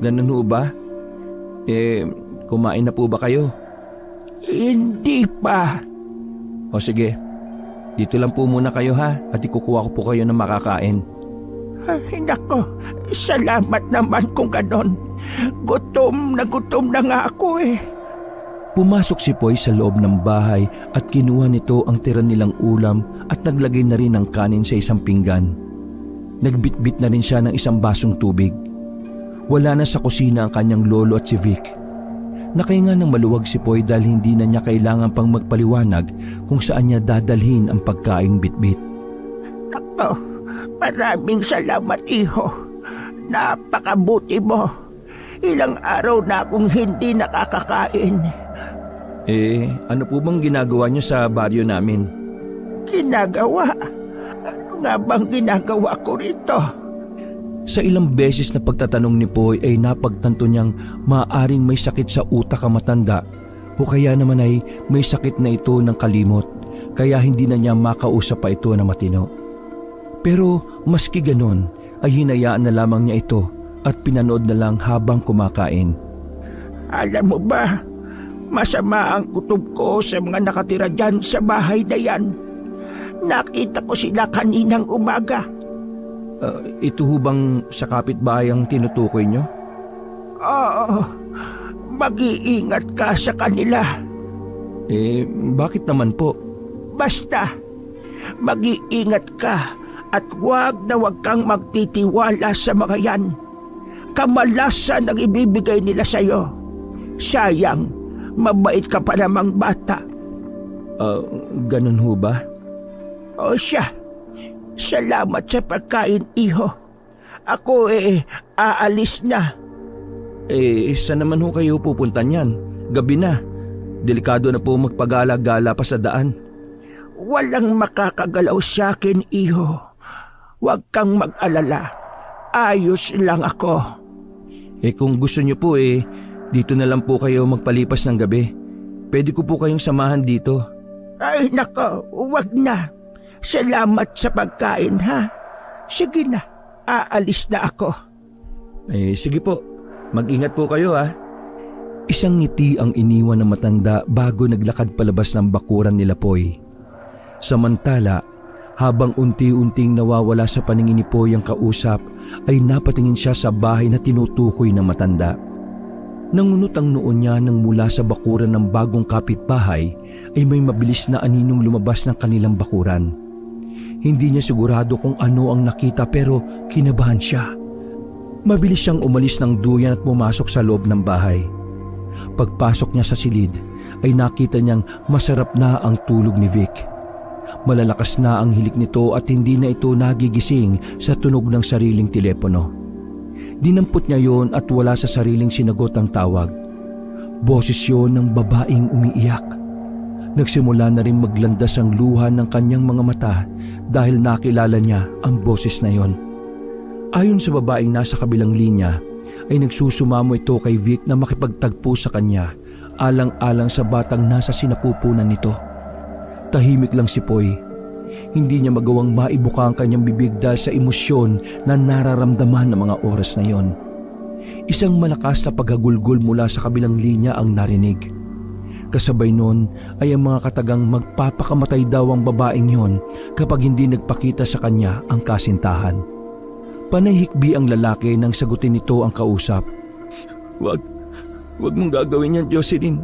Ganun ho ba? Kumain na po ba kayo? Hindi pa. O sige, dito lang po muna kayo ha at ikukuha ko po kayo ng makakain. Ay, nako, salamat naman kung ganon. Gutom na nga ako eh. Pumasok si Poy sa loob ng bahay at kinuha nito ang tira nilang ulam at naglagay na rin ng kanin sa isang pinggan. Nagbitbit na rin siya ng isang basong tubig. Wala na sa kusina ang kanyang lolo at si Vic. Nakahinga ng maluwag si Poy dahil hindi na niya kailangan pang magpaliwanag kung saan niya dadalhin ang pagkaing bitbit. Nako, Maraming salamat, iho. Napakabuti mo. Ilang araw na akong hindi nakakakain. Ano po bang ginagawa niyo sa baryo namin? Ginagawa? Ano nga bang ginagawa ko rito? Sa ilang beses na pagtatanong ni Poy ay napagtanto niyang maaaring may sakit sa utak ang matanda o kaya naman ay may sakit na ito ng kalimot kaya hindi na niya makausap pa ito na matino. Pero maski ganon ay hinayaan na lamang niya ito at pinanood na lang habang kumakain. Alam mo ba, masama ang kutob ko sa mga nakatira dyan sa bahay na yan. Nakita ko sila kaninang umaga. Ito ho bang sa kapitbahay ang tinutukoy niyo? Oo, mag-iingat ka sa kanila. Bakit naman po? Basta, mag-iingat ka at wag kang magtitiwala sa mga yan. Kamalasan ang ibibigay nila sa'yo. Sayang, mabait ka pa namang bata. Ganun ho ba? O siya, salamat sa pagkain, iho. Ako aalis na. Saan naman ho kayo pupunta niyan? Gabi na. Delikado na po magpagala-gala pa sa daan. Walang makakagalaw sa akin, iho. Huwag kang mag-alala. Ayos lang ako. Kung gusto niyo po dito na lang po kayo magpalipas ng gabi. Pwede ko po kayong samahan dito. Ay nako, huwag na. Salamat sa pagkain, ha? Sige na, aalis na ako. Sige po, mag-ingat po kayo, ha? Isang ngiti ang iniwan ng matanda bago naglakad palabas ng bakuran nila Poy. Samantala, habang unti-unting nawawala sa paningin ni Poy ang kausap, ay napatingin siya sa bahay na tinutukoy ng matanda. Nangunot ang noon niya nang mula sa bakuran ng bagong kapitbahay ay may mabilis na aninong lumabas ng kanilang bakuran. Hindi niya sigurado kung ano ang nakita pero kinabahan siya. Mabilis siyang umalis ng duyan at pumasok sa loob ng bahay. Pagpasok niya sa silid ay nakita niyang masarap na ang tulog ni Vic. Malalakas na ang hilik nito at hindi na ito nagigising sa tunog ng sariling telepono. Dinampot niya yon at wala sa sariling sinagot ang tawag. Boses yon ng babaeng umiiyak. Nagsimula na rin maglandas ang luha ng kanyang mga mata dahil nakilala niya ang boses na yon. Ayon sa babaeng nasa kabilang linya, ay nagsusumamo ito kay Vic na makipagtagpo sa kanya alang-alang sa batang nasa sinapupunan nito. Tahimik lang si Poy. Hindi niya magawang maibuka ang kanyang bibig dahil sa emosyon na nararamdaman ng mga oras na yon. Isang malakas na paghagulgol mula sa kabilang linya ang narinig. Kasabay nun ay ang mga katagang magpapakamatay daw ang babaeng yon kapag hindi nagpakita sa kanya ang kasintahan. Panahikbi ang lalaki nang sagutin nito ang kausap. Wag mong gagawin yan, Jocelyn.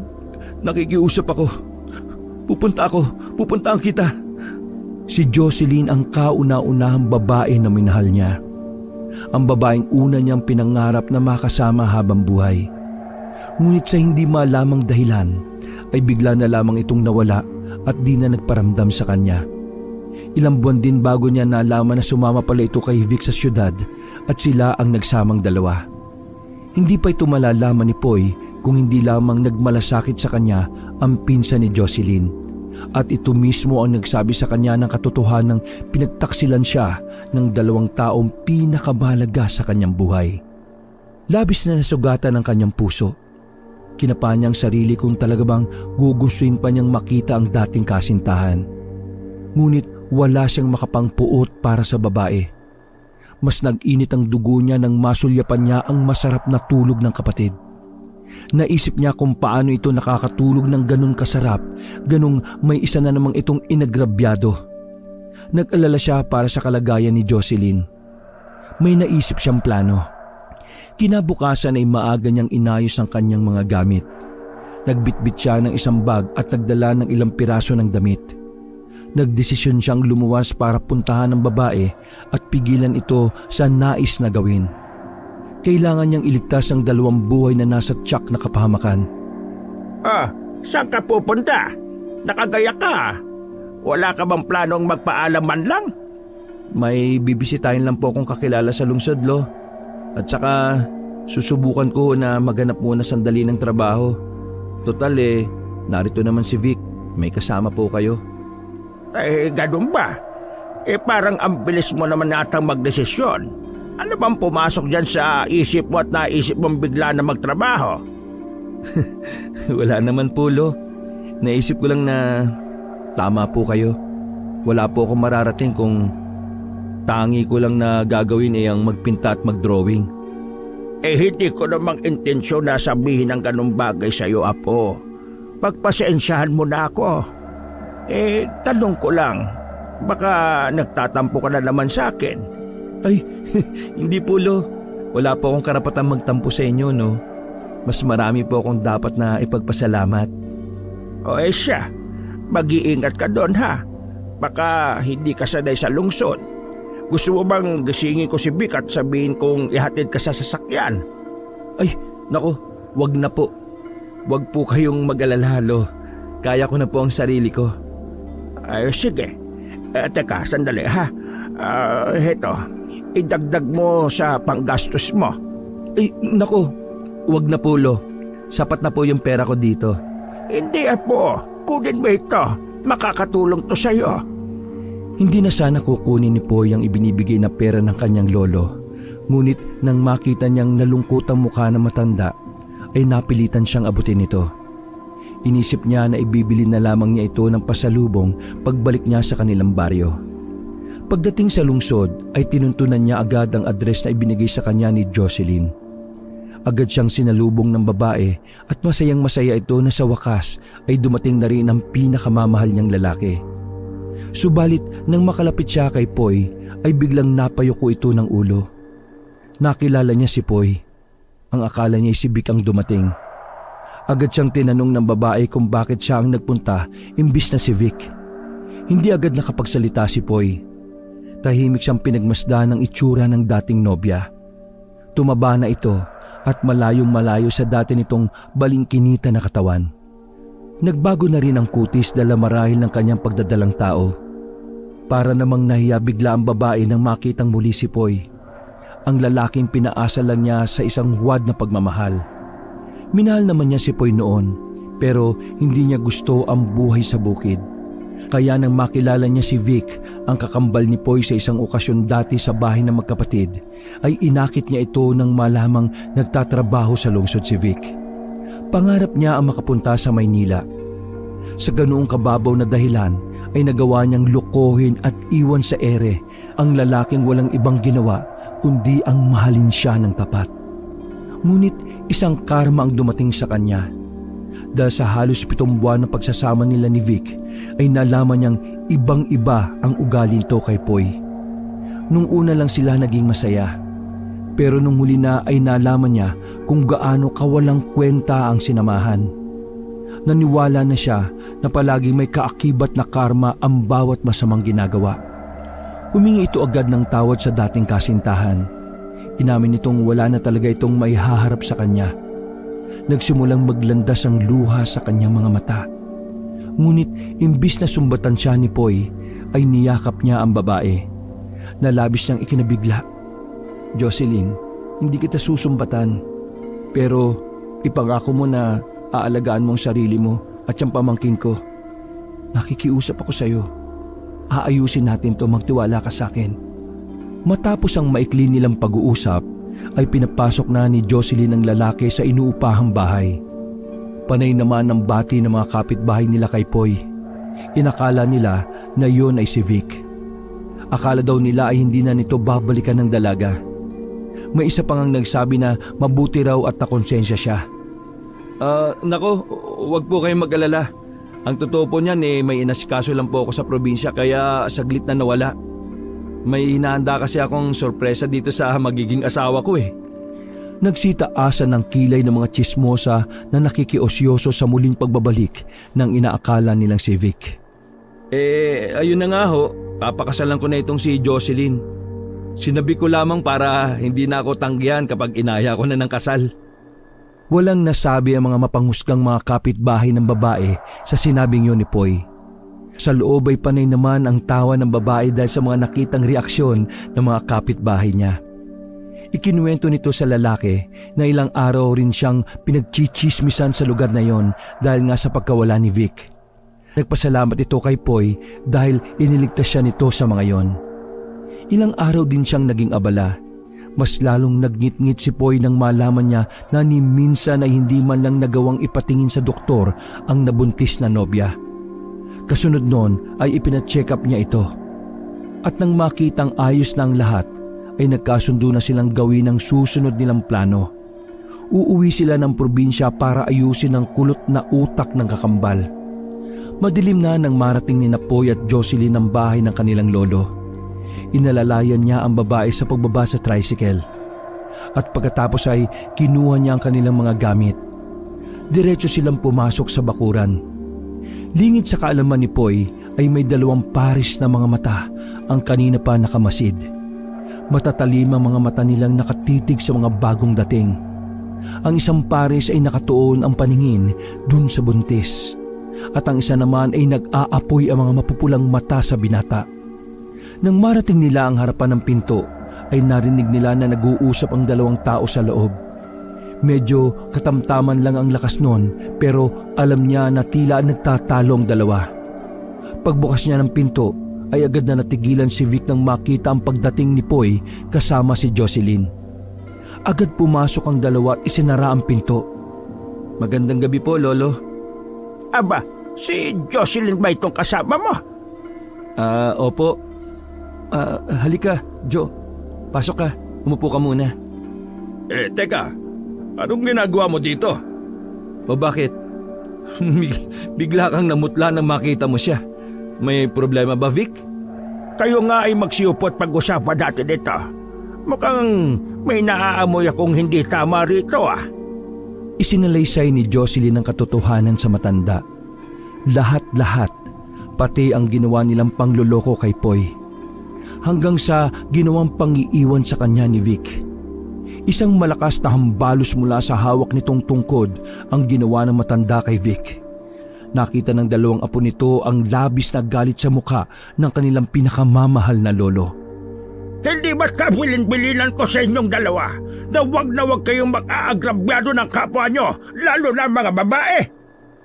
Nakikiusap ako. Pupuntaan kita. Si Jocelyn ang kauna-unahang babae na minahal niya. Ang babaeng una niyang pinangarap na makasama habang buhay. Ngunit sa hindi malamang dahilan, ay bigla na lamang itong nawala at di na nagparamdam sa kanya. Ilang buwan din bago niya nalaman na sumama pala ito kay Vic sa syudad at sila ang nagsamang dalawa. Hindi pa ito malalaman ni Poy kung hindi lamang nagmalasakit sa kanya ang pinsan ni Jocelyn. At ito mismo ang nagsabi sa kanya ng katotohanang pinagtaksilan siya ng dalawang taong pinakamahalaga sa kanyang buhay. Labis na nasugatan ang kanyang puso. Kinapa niya ang sarili kung talaga bang gugustuhin pa niyang makita ang dating kasintahan. Ngunit wala siyang makapangpuot para sa babae. Mas nag-init ang dugo niya nang masulyapan niya ang masarap na tulog ng kapatid. Naisip niya kung paano ito nakakatulog ng ganun kasarap, ganung may isa na namang itong inagrabyado. Nag-alala siya para sa kalagayan ni Jocelyn. May naisip siyang plano. Kinabukasan ay maaga niyang inayos ang kanyang mga gamit. Nagbitbit siya ng isang bag at nagdala ng ilang piraso ng damit. Nagdesisyon siyang lumuwas para puntahan ang babae at pigilan ito sa nais na gawin. Kailangan niyang iligtas ang dalawang buhay na nasa tiyak na kapahamakan. Saan ka pupunta? Nakagaya ka. Wala ka bang planong magpaalam man lang? May bibisitahin lang po akong kakilala sa lungsod, Lo. At saka susubukan ko na maghanap muna sandali ng trabaho. Total narito naman si Vic. May kasama po kayo. Ganun ba? Parang ang bilis mo naman natang magdesisyon. Ano bang pumasok dyan sa isip mo at naisip mong bigla na magtrabaho? Wala naman po, Lo. Naisip ko lang na tama po kayo. Wala po akong mararating kung tangi ko lang na gagawin ang magpinta at magdrawing. Hindi ko namang intensyon na sabihin ng ganung bagay sa'yo, Apo. Pagpasensyahan mo na ako. Tanong ko lang, baka nagtatampo ka na naman sa akin. Ay, hindi po, Lo. Wala po akong karapatang magtampo sa inyo, no? Mas marami po akong dapat na ipagpasalamat. Siya, mag-iingat ka doon, ha? Baka hindi ka sanay sa lungsod. Gusto mo bang gisingin ko si Vic at sabihin kong ihatid ka sa sasakyan? Ay, naku, wag na po. Wag po kayong mag-alala, Lo. Kaya ko na po ang sarili ko. Sige. Teka, sandali, ha? Heto, idagdag mo sa panggastos mo. Naku, wag na po, Lo. Sapat na po yung pera ko dito. Hindi, Apo. Kunin mo ito. Makakatulong to sa'yo. Hindi na sana kukunin ni Poy ang ibinibigay na pera ng kanyang lolo. Ngunit nang makita niyang nalungkot ang mukha ng matanda, ay napilitan siyang abutin ito. Inisip niya na ibibili na lamang niya ito ng pasalubong pagbalik niya sa kanilang baryo. Pagdating sa lungsod ay tinuntunan niya agad ang address na ibinigay sa kanya ni Jocelyn. Agad siyang sinalubong ng babae at masayang masaya ito na sa wakas ay dumating na rin ang pinakamamahal niyang lalaki. Subalit nang makalapit siya kay Poy ay biglang napayuko ito ng ulo. Nakilala niya si Poy. Ang akala niya ay si Vic ang dumating. Agad siyang tinanong ng babae kung bakit siya ang nagpunta imbis na si Vic. Hindi agad nakapagsalita si Poy. Tahimik siyang pinagmasdan ng itsura ng dating nobya. Tumaba na ito at malayong malayo sa dati nitong balingkinita na katawan. Nagbago na rin ang kutis dala marahil ng kanyang pagdadalang tao. Para namang nahiya bigla ang babae nang makitang muli si Poy. Ang lalaking pinaasa lang niya sa isang huwad na pagmamahal. Minahal naman niya si Poy noon pero hindi niya gusto ang buhay sa bukid. Kaya nang makilala niya si Vic, ang kakambal ni Poy sa isang okasyon dati sa bahay ng magkapatid, ay inakit niya ito nang malamang nagtatrabaho sa lungsod si Vic. Pangarap niya ang makapunta sa Maynila. Sa ganoong kababaw na dahilan ay nagawa niyang lokohin at iwan sa ere ang lalaking walang ibang ginawa kundi ang mahalin siya ng tapat. Ngunit isang karma ang dumating sa kanya. Dahil sa halos 7 buwan na pagsasama nila ni Vic ay nalaman niyang ibang-iba ang ugali nito kay Poy. Nung una lang sila naging masaya. Pero nung huli na ay nalaman niya kung gaano kawalang kwenta ang sinamahan. Naniwala na siya na palagi may kaakibat na karma ang bawat masamang ginagawa. Humingi ito agad ng tawad sa dating kasintahan. Inamin nitong wala na talaga itong maihaharap sa kanya. Nagsimulang maglandas ang luha sa kanyang mga mata. Ngunit imbis na sumbatan siya ni Poy, ay niyakap niya ang babae. Nalabis niyang ikinabigla. Jocelyn, hindi kita susumbatan. Pero ipangako mo na aalagaan mo ang sarili mo at yung pamangkin ko. Nakikiusap ako sa iyo. Aayusin natin to, magtiwala ka sa akin. Matapos ang maikli nilang pag-uusap, ay pinapasok na ni Jocelyn ang lalaki sa inuupahang bahay. Panay naman ang bati ng mga kapitbahay nila kay Poy. Inakala nila na yon ay si Vic. Akala daw nila ay hindi na nito babalikan ng dalaga. May isa pang ang nagsabi na mabuti raw at nakonsensya siya. Nako, wag po kayong mag-alala. Ang totoo po niyan may inasikaso lang po ako sa probinsya kaya saglit na nawala. May hinahanda kasi akong sorpresa dito sa magiging asawa ko Nagsita-asa ng kilay ng mga tsismosa na nakikiosyoso sa muling pagbabalik ng inaakala nilang si Vic. Ayun na nga ho, papakasalan ko na itong si Jocelyn. Sinabi ko lamang para hindi na ako tanggihan kapag inaya ko na ng kasal. Walang nasabi ang mga mapanghusgang mga kapitbahay ng babae sa sinabing yun ni Poy. Sa loob ay panay naman ang tawa ng babae dahil sa mga nakitang reaksyon ng mga kapitbahay niya. Ikinuwento nito sa lalaki na ilang araw rin siyang pinagchichismisan sa lugar na yon dahil nga sa pagkawala ni Vic. Nagpasalamat ito kay Poy dahil iniligtas siya nito sa mga yon. Ilang araw din siyang naging abala. Mas lalong nagngit-ngit si Poy nang malaman niya na ni minsan ay hindi man lang nagawang ipatingin sa doktor ang nabuntis na nobya. Kasunod noon ay ipina-check up niya ito. At nang makitang ayos na ang lahat, ay nagkasundo na silang gawin ang susunod nilang plano. Uuwi sila ng probinsya para ayusin ang kulot na utak ng kakambal. Madilim na nang marating ni Poy at Jocelyn ang bahay ng kanilang lolo. Inalalayan niya ang babae sa pagbaba sa tricycle. At pagkatapos ay kinuha niya ang kanilang mga gamit. Diretso silang pumasok sa bakuran. Lingid sa kaalaman ni Poy ay may 2 pares na mga mata ang kanina pa nakamasid. Matatalim ang mga mata nilang nakatitig sa mga bagong dating. Ang isang pares ay nakatuon ang paningin dun sa buntis. At ang isa naman ay nag-aapoy ang mga mapupulang mata sa binata. Nang marating nila ang harapan ng pinto ay narinig nila na nag-uusap ang 2 tao sa loob. Medyo katamtaman lang ang lakas nun pero alam niya na tila nagtatalo ang 2. Pagbukas niya ng pinto ay agad na natigilan si Vic nang makita ang pagdating ni Poy kasama si Jocelyn. Agad pumasok ang 2 at isinara ang pinto. "Magandang gabi po, Lolo." Aba, si Jocelyn ba itong kasama mo? Opo. Halika, Jo. Pasok ka. Umupo ka muna. Teka, anong ginagawa mo dito? O bakit? Bigla kang namutla nang makita mo siya. May problema ba, Vic? Kayo nga ay magsiupot pag-usapan natin ito. Mukhang may naaamoy akong hindi tama rito Isinalaysay ni Jocelyn ang katotohanan sa matanda. Lahat-lahat, pati ang ginawa nilang pangloloko kay Poy. Hanggang sa ginawang pangiiwan sa kanya ni Vic. Isang malakas na hambalos mula sa hawak nitong tungkod ang ginawa ng matanda kay Vic. Nakita ng 2 apo nito ang labis na galit sa mukha ng kanilang pinakamamahal na lolo. Hindi ba't kabilin-bilinan ko sa inyong 2 na wag kayong mag-aagrabyado ng kapwa nyo, lalo na mga babae?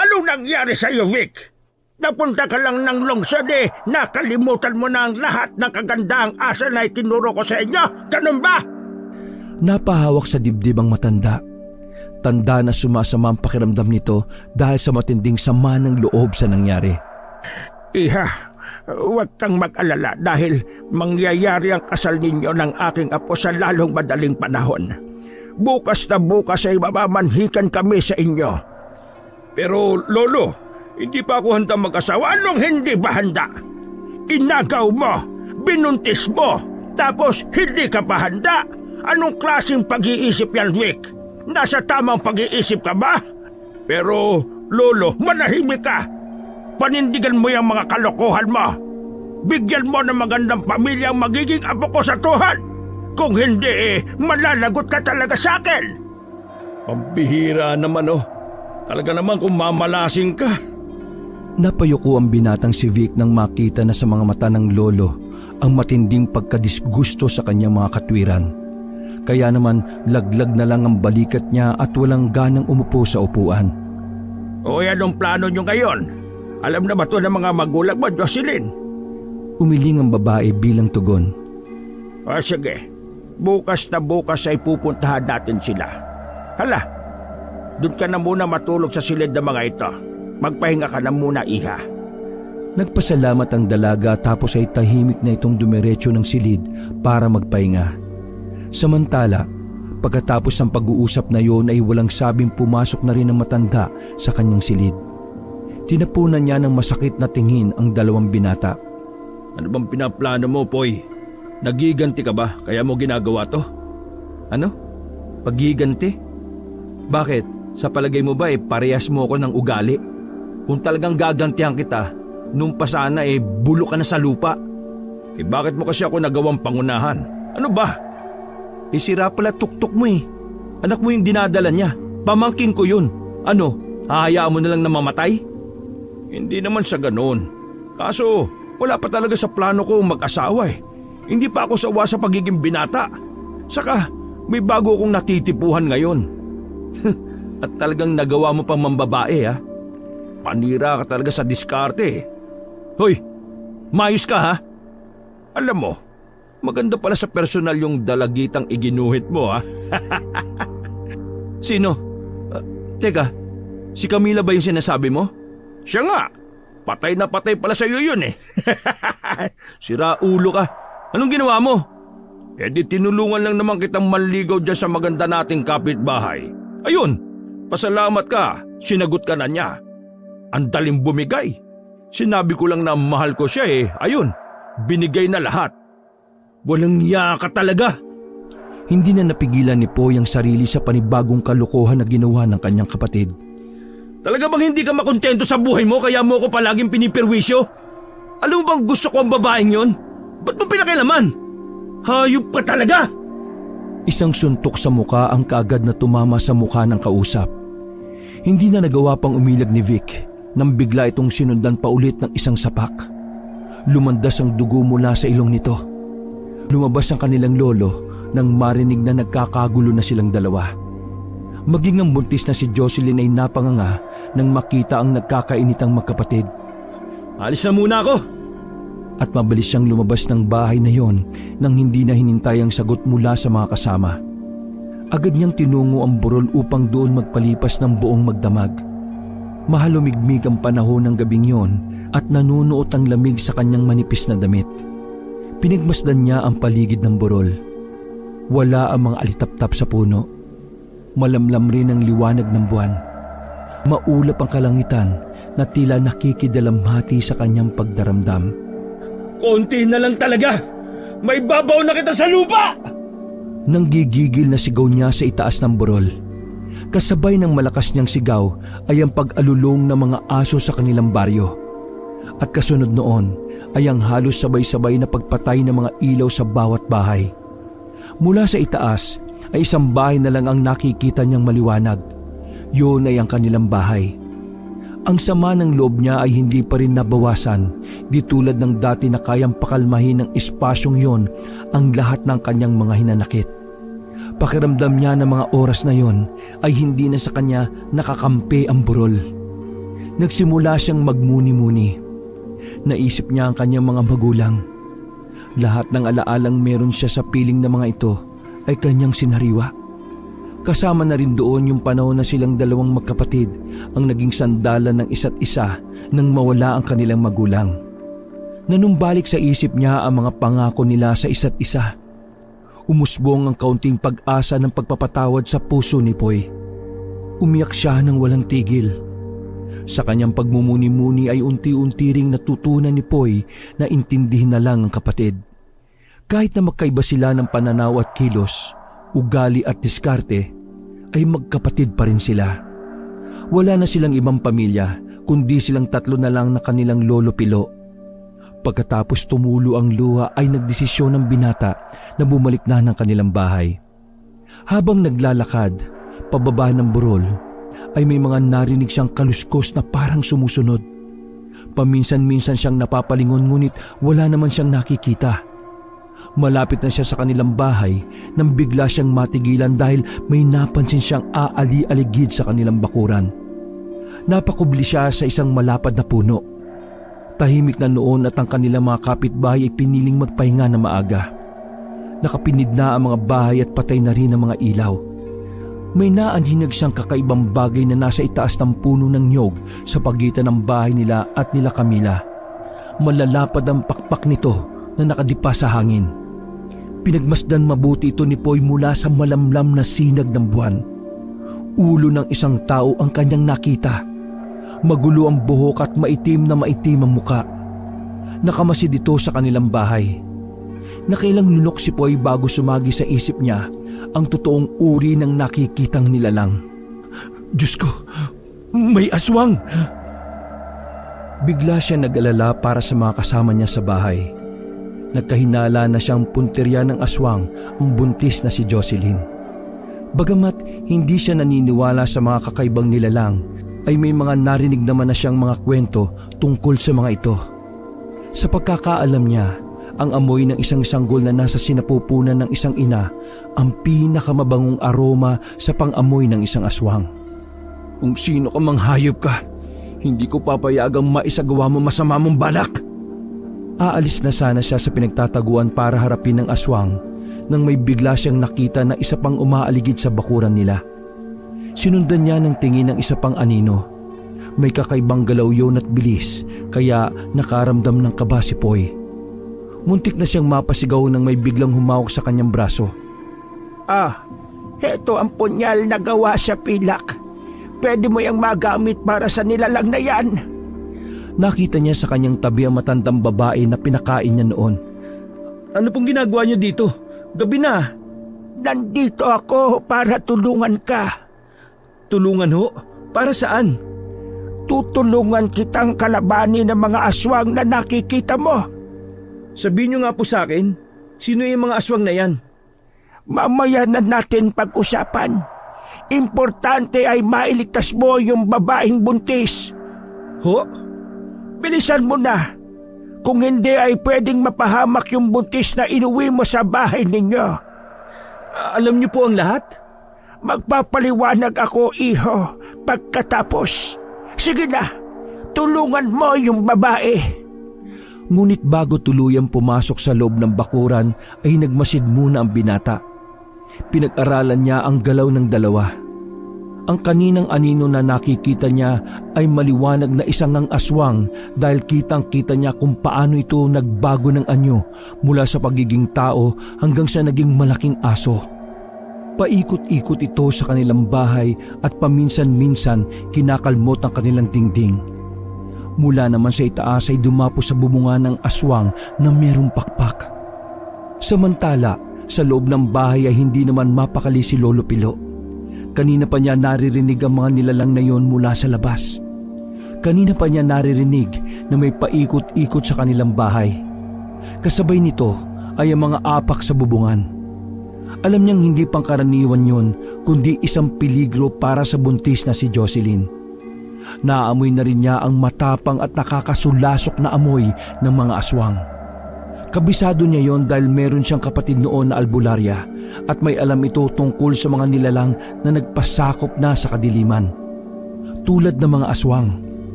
Anong nangyari sa iyo, Vic? Napunta ka lang ng lungsod nakalimutan mo na ang lahat ng kagandahang asal na itinuro ko sa inyo, ganun ba? Napahawak sa dibdib ang matanda. Tanda na sumasama ang pakiramdam nito dahil sa matinding sama ng loob sa nangyari. Iha, huwag kang mag-alala dahil mangyayari ang kasal ninyo ng aking apo sa lalong madaling panahon. Bukas na bukas ay mamamanhikan kami sa inyo. Pero Lolo, hindi pa ako handa mag-asawa. Anong hindi ba handa? Inagaw mo, binuntis mo, tapos hindi ka pa handa? Anong klaseng pag-iisip yan, Vic? Nasa tamang pag-iisip ka ba? Pero Lolo, manahimik ka. Panindigan mo yung mga kalokohan mo. Bigyan mo ng magandang pamilya ang magiging apo ko sa tuhan. Kung hindi malalagot ka talaga sa akin. Pambihira naman Talaga naman kung mamalasing ka. Napayuko ang binatang si Vic nang makita na sa mga mata ng lolo ang matinding pagkadisgusto sa kanyang mga katwiran. Kaya naman laglag na lang ang balikat niya at walang ganang umupo sa upuan. O anong plano nyo ngayon? Alam na ba ito ng mga magulang mo, Jocelyn? Umiling ang babae bilang tugon. Sige, bukas na bukas ay pupuntahan natin sila. Hala, doon ka na muna matulog sa silid ng mga ito. Magpahinga ka na muna, iha. Nagpasalamat ang dalaga tapos ay tahimik na itong dumiretso ng silid para magpahinga. Samantala, pagkatapos ng pag-uusap na yon ay walang sabing pumasok na rin ang matanda sa kanyang silid. Tinapunan niya ng masakit na tingin ang 2 binata. Ano bang pinaplano mo, Poy? Nagiganti ka ba kaya mo ginagawa to? Ano? Paggiganti? Bakit? Sa palagay mo ba parehas mo ako ng ugali? Kung talagang gagantihan kita, nung pa sana bulo ka na sa lupa. Bakit mo kasi ako nagawang pangunahan? Ano ba? Sira pala tuktok mo Anak mo yung dinadala niya. Pamangkin ko yun. Ano? Hahayaan mo na lang na mamatay? Hindi naman sa ganoon. Kaso wala pa talaga sa plano ko mag-asawa eh. Hindi pa ako sawa sa pagiging binata. Saka may bago akong natitipuhan ngayon. At talagang nagawa mo pang mambabae ha. Panira ka talaga sa diskarte eh. Hoy, mayos ka ha? Alam mo, maganda pala sa personal yung dalagitang iginuhit mo ha. Sino? Teka, si Camila ba yung sinasabi mo? Siya nga, patay na patay pala sa'yo yun eh. Sira ulo ka. Anong ginawa mo? Eh di tinulungan lang naman kitang manligaw dyan sa maganda nating kapitbahay. Ayun, pasalamat ka, sinagot ka na niya. Ang daling bumigay. Sinabi ko lang na mahal ko siya eh. Ayun, binigay na lahat. Walang iya ka talaga. Hindi na napigilan ni Poy ang sarili sa panibagong kalokohan na ginawa ng kanyang kapatid. Talaga bang hindi ka makontento sa buhay mo kaya mo ko palaging pinipirwisyo? Alam mo bang gusto ko ang babaeng yon? Ba't mo pinakialaman? Hayop ka talaga! Isang suntok sa muka ang kaagad na tumama sa mukha ng kausap. Hindi na nagawa pang umilag ni Vic nang bigla itong sinundan pa ulit ng isang sapak. Lumandas ang dugo mula sa ilong nito. Lumabas ang kanilang lolo nang marinig na nagkakagulo na silang dalawa. Maging ang buntis na si Jocelyn ay napanganga nang makita ang nagkakainitang magkapatid. Alis na muna ako! At mabilis siyang lumabas ng bahay na yon nang hindi na hinintay ang sagot mula sa mga kasama. Agad niyang tinungo ang burol upang doon magpalipas ng buong magdamag. Mahalumigmig ang panahon ng gabing yon at nanunuot ang lamig sa kanyang manipis na damit. Pinagmasdan niya ang paligid ng burol. Wala ang mga alitaptap sa puno. Malamlam rin ang liwanag ng buwan. Maulap ang kalangitan na tila nakikidalamhati sa kanyang pagdaramdam. Konti na lang talaga! May babaw na kita sa lupa! Nang gigigil na sigaw niya sa itaas ng burol. Kasabay ng malakas niyang sigaw ay ang pag-alulong ng mga aso sa kanilang baryo. At kasunod noon ay ang halos sabay-sabay na pagpatay ng mga ilaw sa bawat bahay. Mula sa itaas ay isang bahay na lang ang nakikita niyang maliwanag. Yun ay ang kanilang bahay. Ang sama ng loob niya ay hindi pa rin nabawasan, di tulad ng dati na kayang pakalmahin ng espasyong yon ang lahat ng kanyang mga hinanakit. Pakiramdam niya na mga oras na yon ay hindi na sa kanya nakakampi ang burol. Nagsimula siyang magmuni-muni. Naisip niya ang kanyang mga magulang. Lahat ng alaalang meron siya sa piling na mga ito ay kanyang sinariwa. Kasama na rin doon yung panahon na silang dalawang magkapatid ang naging sandalan ng isa't isa nang mawala ang kanilang magulang. Nanumbalik sa isip niya ang mga pangako nila sa isa't isa. Umusbong ang kaunting pag-asa ng pagpapatawad sa puso ni Poy. Umiyak siya ng walang tigil. Sa kanyang pagmumuni-muni ay unti-unti ring natutunan ni Poy na intindihin na lang ang kapatid. Kahit na magkaiba sila ng pananaw at kilos, ugali at diskarte, ay magkapatid pa rin sila. Wala na silang ibang pamilya, kundi silang tatlo na lang na kanilang lolo Pilo. Pagkatapos tumulo ang luha ay nagdesisyon ng binata na bumalik na ng kanilang bahay. Habang naglalakad, pababa ng burol, ay may mga narinig siyang kaluskos na parang sumusunod. Paminsan-minsan siyang napapalingon ngunit wala naman siyang nakikita. Malapit na siya sa kanilang bahay nang bigla siyang matigilan dahil may napansin siyang aali-aligid sa kanilang bakuran. Napakubli siya sa isang malapad na puno. Tahimik na noon at ang kanilang mga kapitbahay ay piniling magpahinga na maaga. Nakapinid na ang mga bahay at patay na rin ang mga ilaw. May naanhinag siyang kakaibang bagay na nasa itaas ng puno ng nyog sa pagitan ng bahay nila at nila Camila. Malalapad ang pakpak nito na nakadipa sa hangin. Pinagmasdan mabuti ito ni Poy mula sa malamlam na sinag ng buwan. Ulo ng isang tao ang kanyang nakita. Magulo ang buhok at maitim na maitim ang muka. Nakamasid ito sa kanilang bahay. Nakailang lunok si Poy bago sumagi sa isip niya ang totoong uri ng nakikitang nilalang. Diyos ko, may aswang! Bigla siya nag-alala para sa mga kasama niya sa bahay. Nagkahinala na siyang punterya ng aswang ang buntis na si Jocelyn. Bagamat hindi siya naniniwala sa mga kakaibang nilalang, ay may mga narinig naman na siyang mga kwento tungkol sa mga ito. Sa pagkakaalam niya, ang amoy ng isang sanggol na nasa sinapupunan ng isang ina ang pinakamabangong aroma sa pang-amoy ng isang aswang. Kung sino ka mang hayop ka, hindi ko papayagang maisagawa mo masama mong balak. Aalis na sana siya sa pinagtataguan para harapin ng aswang nang may bigla siyang nakita na isa pang umaaligid sa bakuran nila. Sinundan niya ng tingin ng isa pang anino. May kakaibang galaw yun at bilis kaya nakaramdam ng kaba si Poy. Muntik na siyang mapasigaw nang may biglang humawak sa kanyang braso. Heto ang punyal na gawa sa pilak. Pwede mo yung magamit para sa nilalang na yan. Nakita niya sa kanyang tabi ang matandang babae na pinakain niya noon. Ano pong ginagawa niyo dito? Gabi na. Nandito ako para tulungan ka. Tulungan ho? Para saan? Tutulungan kitang kalabanin ng mga aswang na nakikita mo. Sabihin niyo nga po sa akin, sino yung mga aswang na yan? Mamaya na natin pag-usapan. Importante ay mailigtas mo yung babaeng buntis. Ho? Bilisan mo na. Kung hindi ay pwedeng mapahamak yung buntis na inuwi mo sa bahay ninyo. Alam niyo po ang lahat? Magpapaliwanag ako, iho, pagkatapos. Sige na, tulungan mo yung babae. Ngunit bago tuluyang pumasok sa loob ng bakuran ay nagmasid muna ang binata. Pinag-aralan niya ang galaw ng dalawa. Ang kaninang anino na nakikita niya ay maliwanag na isang ang aswang dahil kitang-kita niya kung paano ito nagbago ng anyo mula sa pagiging tao hanggang sa naging malaking aso. Paikot-ikot ito sa kanilang bahay at paminsan-minsan kinakalmot ang kanilang dingding. Mula naman sa itaas ay dumapo sa bubunga ng aswang na merong pakpak. Samantala, sa loob ng bahay ay hindi naman mapakali si Lolo Pilo. Kanina pa niya naririnig ang mga nilalang na yon mula sa labas. Kanina pa niya naririnig na may paikot-ikot sa kanilang bahay. Kasabay nito ay ang mga apak sa bubungan. Alam niyang hindi pangkaraniwan yon kundi isang peligro para sa buntis na si Jocelyn. Naamoy na rin niya ang matapang at nakakasulasok na amoy ng mga aswang. Kabisado niya yon dahil meron siyang kapatid noon na albularya at may alam ito tungkol sa mga nilalang na nagpasakop na sa kadiliman. Tulad ng mga aswang.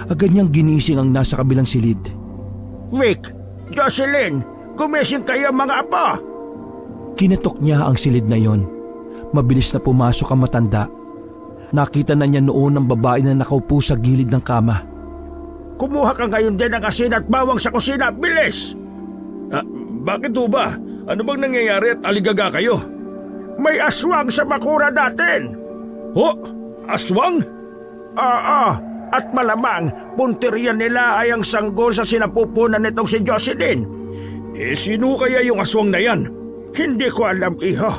Agad niyang ginising ang nasa kabilang silid. Rick, Jocelyn, gumising kayo mga apo! Kinatok niya ang silid na yon. Mabilis na pumasok ang matanda. Nakita na niya noon ang babae na nakaupo sa gilid ng kama. Kumuha ka ngayon din ng asin at bawang sa kusina, bilis! Bakit ho ba? Ano bang nangyayari at aligaga kayo? May aswang sa bakura natin! Ho? Aswang? Oo, at malamang punteriya nila ay ang sanggol sa sinapupunan nitong si Jocelyn. Sino kaya yung aswang na yan? Hindi ko alam, iho.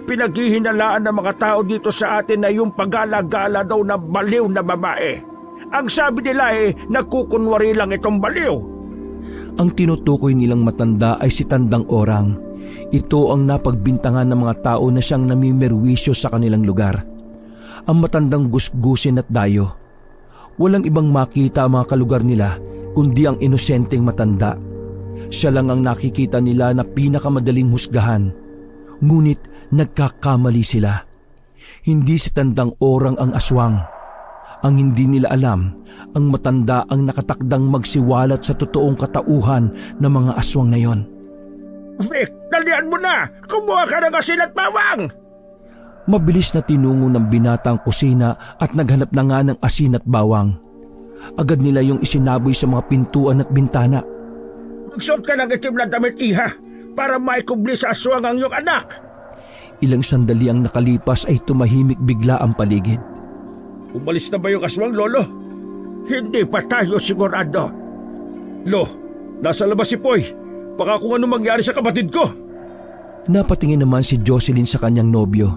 Pinaghihinalaan ng mga tao dito sa atin na yung pagala-gala daw na baliw na babae. Ang sabi nila nagkukunwari lang itong baliw. Ang tinutukoy nilang matanda ay si Tandang Orang. Ito ang napagbintangan ng mga tao na siyang namimerwisyo sa kanilang lugar. Ang matandang gusgusin at dayo. Walang ibang makita ang mga kalugar nila kundi ang inosenteng matanda. Siya lang ang nakikita nila na pinakamadaling husgahan. Ngunit nagkakamali sila. Hindi si Tandang Orang ang aswang. Ang hindi nila alam, ang matanda ang nakatakdang magsiwalat sa totoong katauhan ng mga aswang na yon. Vic, dalian mo na! Kumuha ka ng asin at bawang! Mabilis na tinungo ng binata ang kusina at naghanap na nga ng asin at bawang. Agad nila yung isinaboy sa mga pintuan at bintana. Magsuot ka ng itim na damit, iha, para maikubli sa aswang ang iyong anak. Ilang sandali ang nakalipas ay tumahimik bigla ang paligid. Umalis na ba yung aswang, Lolo? Hindi pa tayo sigurado. Lo, nasa labas si Poy. Baka kung ano mangyari sa kapatid ko. Napatingin naman si Jocelyn sa kanyang nobyo.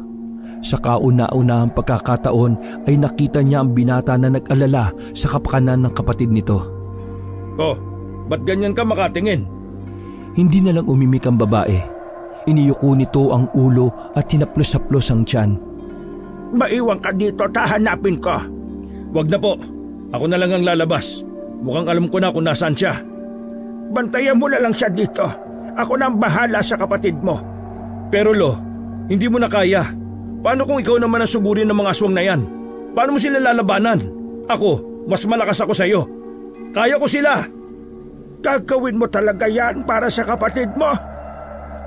Sa kauna-unahang pagkakataon ay nakita niya ang binata na nag-alala sa kapakanan ng kapatid nito. Oh, ba't ganyan ka makatingin? Hindi na lang umimik ang babae. Iniyuko nito ang ulo at hinaplos-haplos ang tiyan. Maiwan ka dito, tahanapin ko. Wag na po. Ako na lang ang lalabas. Mukhang alam ko na kung nasaan siya. Bantayan mo na lang siya dito. Ako na ang bahala sa kapatid mo. Pero Lo, hindi mo na kaya. Paano kung ikaw naman ang sugurin ng mga aswang na yan? Paano mo sila lalabanan? Ako, mas malakas ako sa'yo. Kaya ko sila. Gagawin mo talaga yan para sa kapatid mo?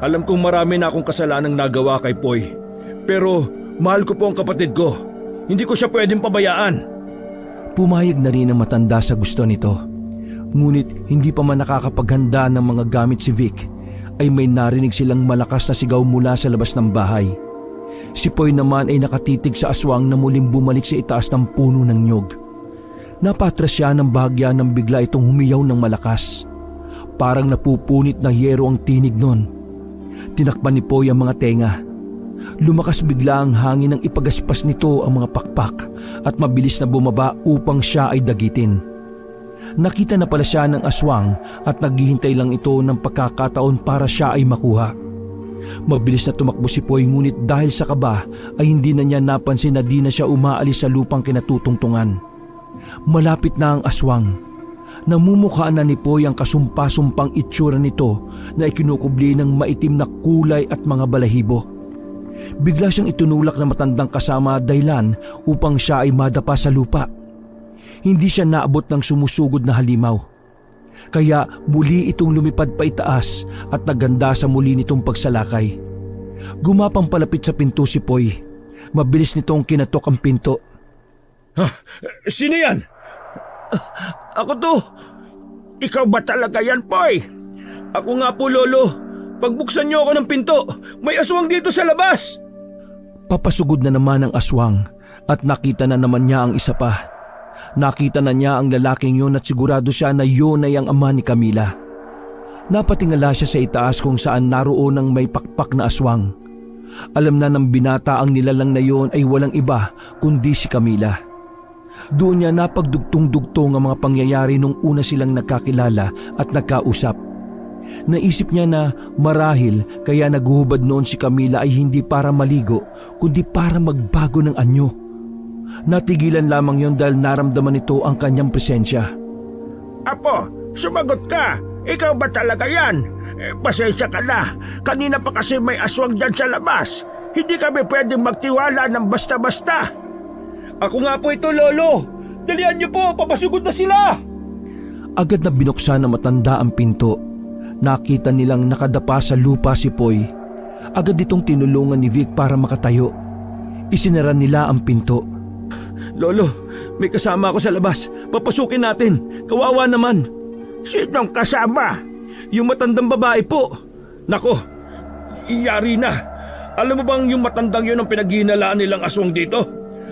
Alam kong marami na akong kasalanang nagawa kay Poy. Pero mahal ko po ang kapatid ko. Hindi ko siya pwedeng pabayaan. Pumayag na rin ang matanda sa gusto nito. Ngunit hindi pa man nakakapaghanda ng mga gamit si Vic, ay may narinig silang malakas na sigaw mula sa labas ng bahay. Si Poy naman ay nakatitig sa aswang na muling bumalik sa itaas ng puno ng nyog. Napatras siya ng bahagya nang bigla itong humiyaw ng malakas. Parang napupunit na yero ang tinig nun. Tinakpan ni Poy ang mga tenga. Lumakas bigla ang hangin nang ipagaspas nito ang mga pakpak at mabilis na bumaba upang siya ay dagitin. Nakita na pala siya ng aswang at naghihintay lang ito ng pagkakataon para siya ay makuha. Mabilis na tumakbo si Poy, ngunit dahil sa kaba ay hindi na niya napansin na di na siya umaalis sa lupang kinatutungtungan. Malapit na ang aswang. Namumukhaan na ni Poy ang kasumpa-sumpang itsura nito na ikinukubli ng maitim na kulay at mga balahibo. Bigla siyang itunulak na matandang kasama dahilan upang siya ay madapa sa lupa. Hindi siya naabot ng sumusugod na halimaw. Kaya muli itong lumipad pa itaas at naganda sa muli nitong pagsalakay. Gumapang palapit sa pinto si Poy. Mabilis nitong kinatok ang pinto. Sino yan? Ako to. Ikaw ba talaga yan, Poy? Ako nga po, Lolo. Pagbuksan niyo ako ng pinto, may aswang dito sa labas. Papasugod na naman ang aswang at nakita na naman niya ang isa pa. Nakita na niya ang lalaking yun at sigurado siya na yun ay ang ama ni Camila. Napatingala siya sa itaas kung saan naroon ang may pakpak na aswang. Alam na ng binata ang nilalang na yun ay walang iba kundi si Camila. Doon niya napagdugtong-dugtong ang mga pangyayari nung una silang nagkakilala at nagkausap. Naisip niya na marahil kaya naguhubad noon si Camila ay hindi para maligo kundi para magbago ng anyo. Natigilan lamang yon dahil naramdaman nito ang kanyang presensya. Apo, sumagot ka. Ikaw ba talaga yan? Pasensya ka na. Kanina pa kasi may aswang dyan sa labas. Hindi kami pwedeng magtiwala ng basta-basta. Ako nga po ito, Lolo. Dalian niyo po, papasugod na sila. Agad na binuksan ng matanda ang pinto. Nakita nilang nakadapa sa lupa si Poy. Agad itong tinulungan ni Vic para makatayo. Isinara nila ang pinto. Lolo, may kasama ako sa labas. Papasukin natin. Kawawa naman. Sinong kasama? Yung matandang babae po. Nako, iyari na. Alam mo bang yung matandang yun ang pinaghihinalaan nilang aswang dito?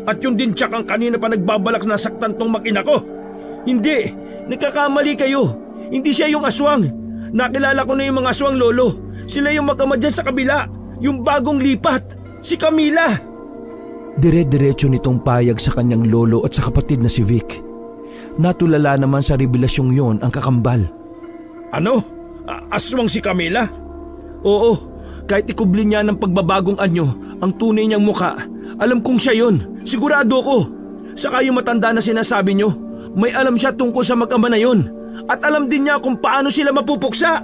At yung din tsak ang kanina pa nagbabalak na saktan tong mag-ina ko? Hindi, nagkakamali kayo. Hindi siya yung aswang. Nakilala ko na yung mga aswang, Lolo. Sila yung mag-ama dyan sa kabila. Yung bagong lipat. Si Camila. Dire-diretso nitong payag sa kanyang lolo at sa kapatid na si Vic. Natulala naman sa revelasyong yon ang kakambal. Ano? Aswang si Camila? Oo, kahit ikubli niya ng pagbabagong anyo ang tunay niyang muka, alam kong siya yon. Sigurado ko. Saka yung matanda na sinasabi niyo, may alam siya tungkol sa mag-ama na yon. At alam din niya kung paano sila mapupuksa.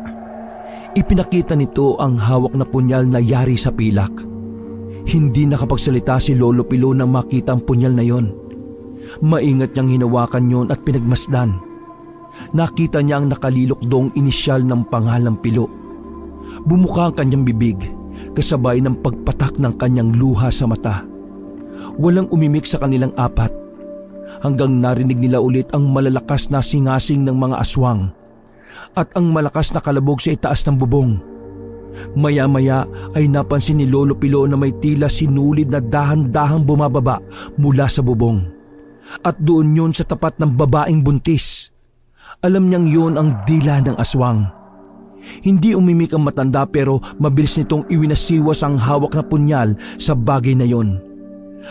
Ipinakita nito ang hawak na punyal na yari sa pilak. Hindi nakapagsalita si Lolo Pilo nang makita ang punyal na yon. Maingat niyang hinawakan yon at pinagmasdan. Nakita niya ang nakalilok doong inisyal ng pangalang Pilo. Bumuka ang kanyang bibig, kasabay ng pagpatak ng kanyang luha sa mata. Walang umimik sa kanilang apat. Hanggang narinig nila ulit ang malalakas na singasing ng mga aswang at ang malakas na kalabog sa itaas ng bubong. Maya-maya ay napansin ni Lolo Pilo na may tila sinulid na dahan-dahang bumababa mula sa bubong. At doon yun sa tapat ng babaeng buntis. Alam niyang yun ang dila ng aswang. Hindi umimik ang matanda pero mabilis nitong iwinasiwas ang hawak na punyal sa bagay na yon.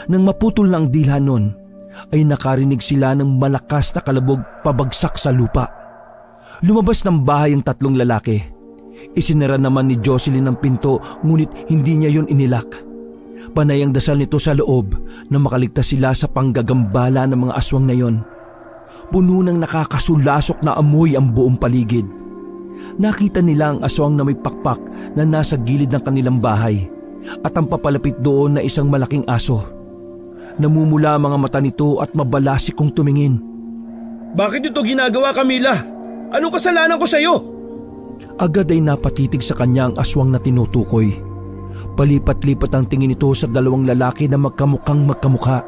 Nang maputol na ang dila nun, ay nakarinig sila ng malakas na kalabog pabagsak sa lupa. Lumabas ng bahay ang tatlong lalaki. Isinara naman ni Jocelyn ang pinto ngunit hindi niya yon inilak. Panay ang dasal nito sa loob na makaligtas sila sa panggagambala ng mga aswang na yon. Puno ng nakakasulasok na amoy ang buong paligid. Nakita nila ang aswang na may pakpak na nasa gilid ng kanilang bahay at ang papalapit doon na isang malaking aso. Namumula ang mga mata nito at mabalasik kong tumingin. Bakit ito ginagawa, Camila? Anong kasalanan ko sa'yo? Agad ay napatitig sa kanya ang aswang na tinutukoy. Palipat-lipat ang tingin nito sa dalawang lalaki na magkamukhang magkamukha.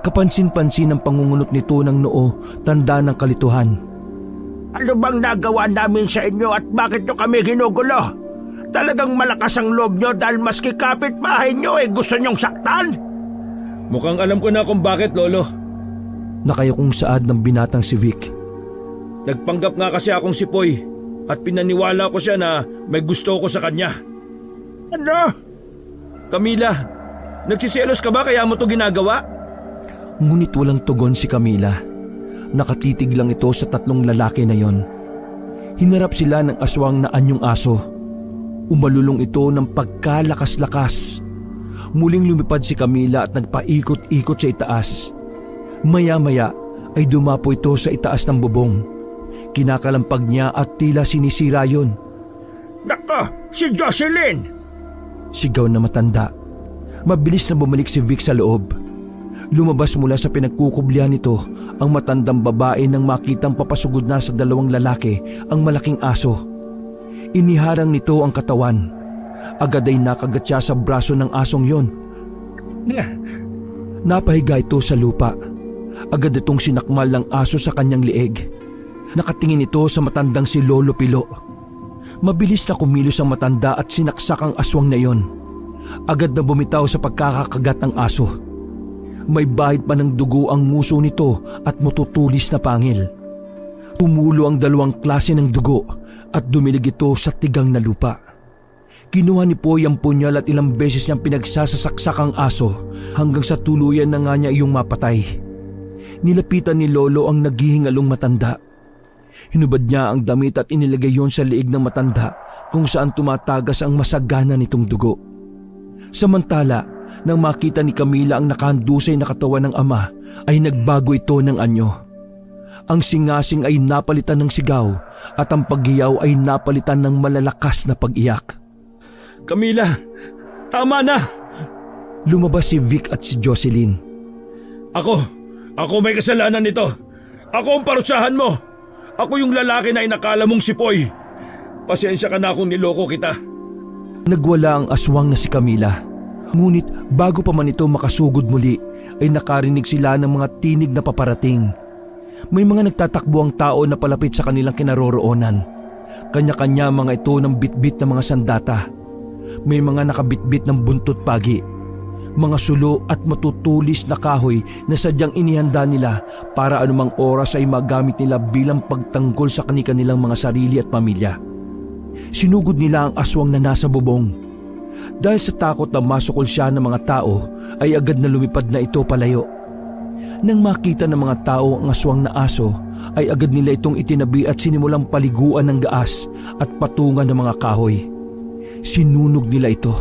Kapansin-pansin ang pangungunot nito ng noo, tanda ng kalituhan. Ano bang nagawa namin sa inyo at bakit nyo kami ginugulo? Talagang malakas ang loob nyo dahil maski kapitbahay nyo gusto nyong saktan? Mukhang alam ko na kung bakit, Lolo. Nakayakong saad ng binatang si Vic. Nagpanggap nga kasi akong si Poy at pinaniwala ko siya na may gusto ko sa kanya. Ano? Camila, nagsiselos ka ba kaya mo to ginagawa? Ngunit walang tugon si Camila. Nakatitig lang ito sa tatlong lalaki na yon. Hinarap sila ng aswang na anyong aso. Umalulong ito ng pagkalakas-lakas. Muling lumipad si Camila at nagpaikot-ikot sa itaas. Maya-maya ay dumapo ito sa itaas ng bubong. Kinakalampag niya at tila sinisira yon. Nako, si Jocelyn! Sigaw na matanda. Mabilis na bumalik si Vic sa loob. Lumabas mula sa pinagkukublihan nito ang matandang babae nang makitang papasugod na sa dalawang lalaki ang malaking aso. Iniharang nito ang katawan. Agad ay nakagat siya sa braso ng asong yon. Napahiga ito sa lupa. Agad itong sinakmal ng aso sa kanyang lieg. Nakatingin ito sa matandang si Lolo Pilo. Mabilis na kumilos ang matanda at sinaksak ang aswang na yon. Agad na bumitaw sa pagkakakagat ng aso. May bahid pa ng dugo ang nguso nito at matutulis na pangil. Tumulo ang dalawang klase ng dugo at dumilig ito sa tigang na lupa. Kinuha ni Poy ang punyal at ilang beses niyang pinagsasasaksak ang aso hanggang sa tuluyan na nga niya iyong mapatay. Nilapitan ni Lolo ang naghihingalong matanda. Hinubad niya ang damit at inilagay yon sa liig ng matanda kung saan tumatagas ang masagana nitong dugo. Samantala, nang makita ni Camila ang nakahandusay na katawan ng ama, ay nagbago ito ng anyo. Ang singasing ay napalitan ng sigaw at ang paghiyaw ay napalitan ng malalakas na pag-iyak. Camila, tama na! Lumabas si Vic at si Jocelyn. Ako may kasalanan nito. Ako ang parusahan mo. Ako yung lalaki na inakala mong si Poy. Pasensya ka na kung niloko kita. Nagwala ang aswang na si Camila. Ngunit bago pa man ito makasugod muli ay nakarinig sila ng mga tinig na paparating. May mga nagtatakbo ang tao na palapit sa kanilang kinaroroonan. Kanya-kanya mga ito ng bitbit na mga sandata. May mga nakabitbit ng buntot pagi. Mga sulo at matutulis na kahoy na sadyang inihanda nila para anumang oras ay magamit nila bilang pagtanggol sa kanilang mga sarili at pamilya. Sinugod nila ang aswang na nasa bubong. Dahil sa takot na masukol siya ng mga tao ay agad na lumipad na ito palayo. Nang makita ng mga tao ang aswang na aso ay agad nila itong itinabi at sinimulang paliguan ng gaas at patungan ng mga kahoy. Sinunog nila ito.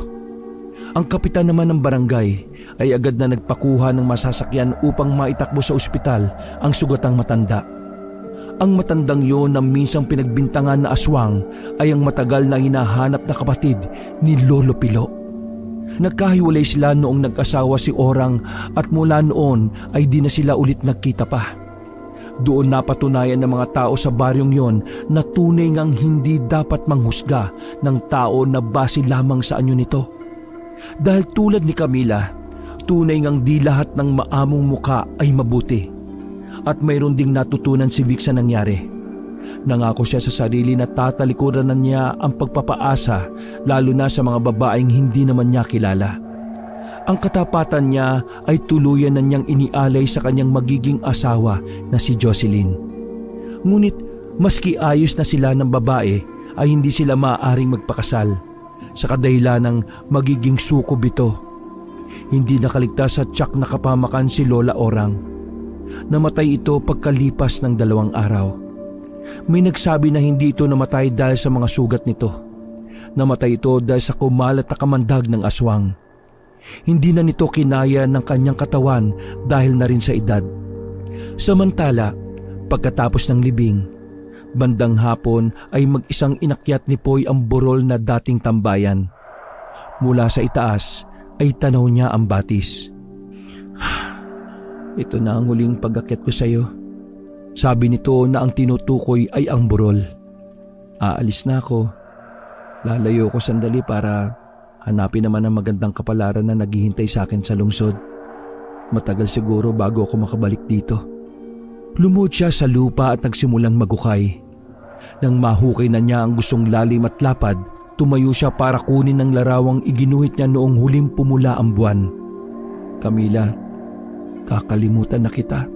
Ang kapitan naman ng barangay ay agad na nagpakuha ng masasakyan upang maitakbo sa ospital ang sugatang matanda. Ang matandang yon na minsang pinagbintangan na aswang ay ang matagal na hinahanap na kapatid ni Lolo Pilo. Nagkahiwalay sila noong nag-asawa si Orang at mula noon ay di na sila ulit nagkita pa. Doon napatunayan ng mga tao sa baryong yon na tunay ngang hindi dapat manghusga ng tao na base lamang sa anyo nito. Dahil tulad ni Camila, tunay ngang di lahat ng maamong muka ay mabuti. At mayroon ding natutunan si Vic sa nangyari. Nangako siya sa sarili na tatalikuran na niya ang pagpapaasa lalo na sa mga babaeng hindi naman niya kilala. Ang katapatan niya ay tuluyan na niyang inialay sa kanyang magiging asawa na si Jocelyn. Ngunit maski ayos na sila ng babae ay hindi sila maaaring magpakasal sa kadahilan ng magiging sukob ito. Hindi nakaligtas sa tiyak na kapamakan si Lola Orang. Namatay ito pagkalipas ng 2 araw. May nagsabi na hindi ito namatay dahil sa mga sugat nito. Namatay ito dahil sa kumalat na kamandag ng aswang. Hindi na nito kinaya ng kanyang katawan dahil na rin sa edad. Samantala, pagkatapos ng libing, Bandang hapon ay mag-isang inakyat ni Poy ang burol na dating tambayan. Mula sa itaas ay tanaw niya ang batis. Ito na ang huling pag-akyat ko sa iyo. Sabi nito na ang tinutukoy ay ang burol. Aalis na ako. Lalayo ko sandali para hanapin naman ang magandang kapalaran na naghihintay sa akin sa lungsod. Matagal siguro bago ako makabalik dito. Lumuhod siya sa lupa at nagsimulang magukay. Nang mahukay na niya ang gustong lalim at lapad, tumayo siya para kunin ang larawang iginuhit niya noong huling pumula ang buwan. Camila, kakalimutan na kita.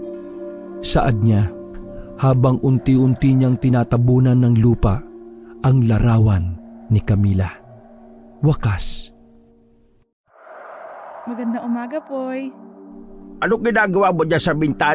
Saad niya, habang unti-unti niyang tinatabunan ng lupa ang larawan ni Camila. Wakas. Magandang umaga, Poy. Anong ginagawa mo dyan sa bintana?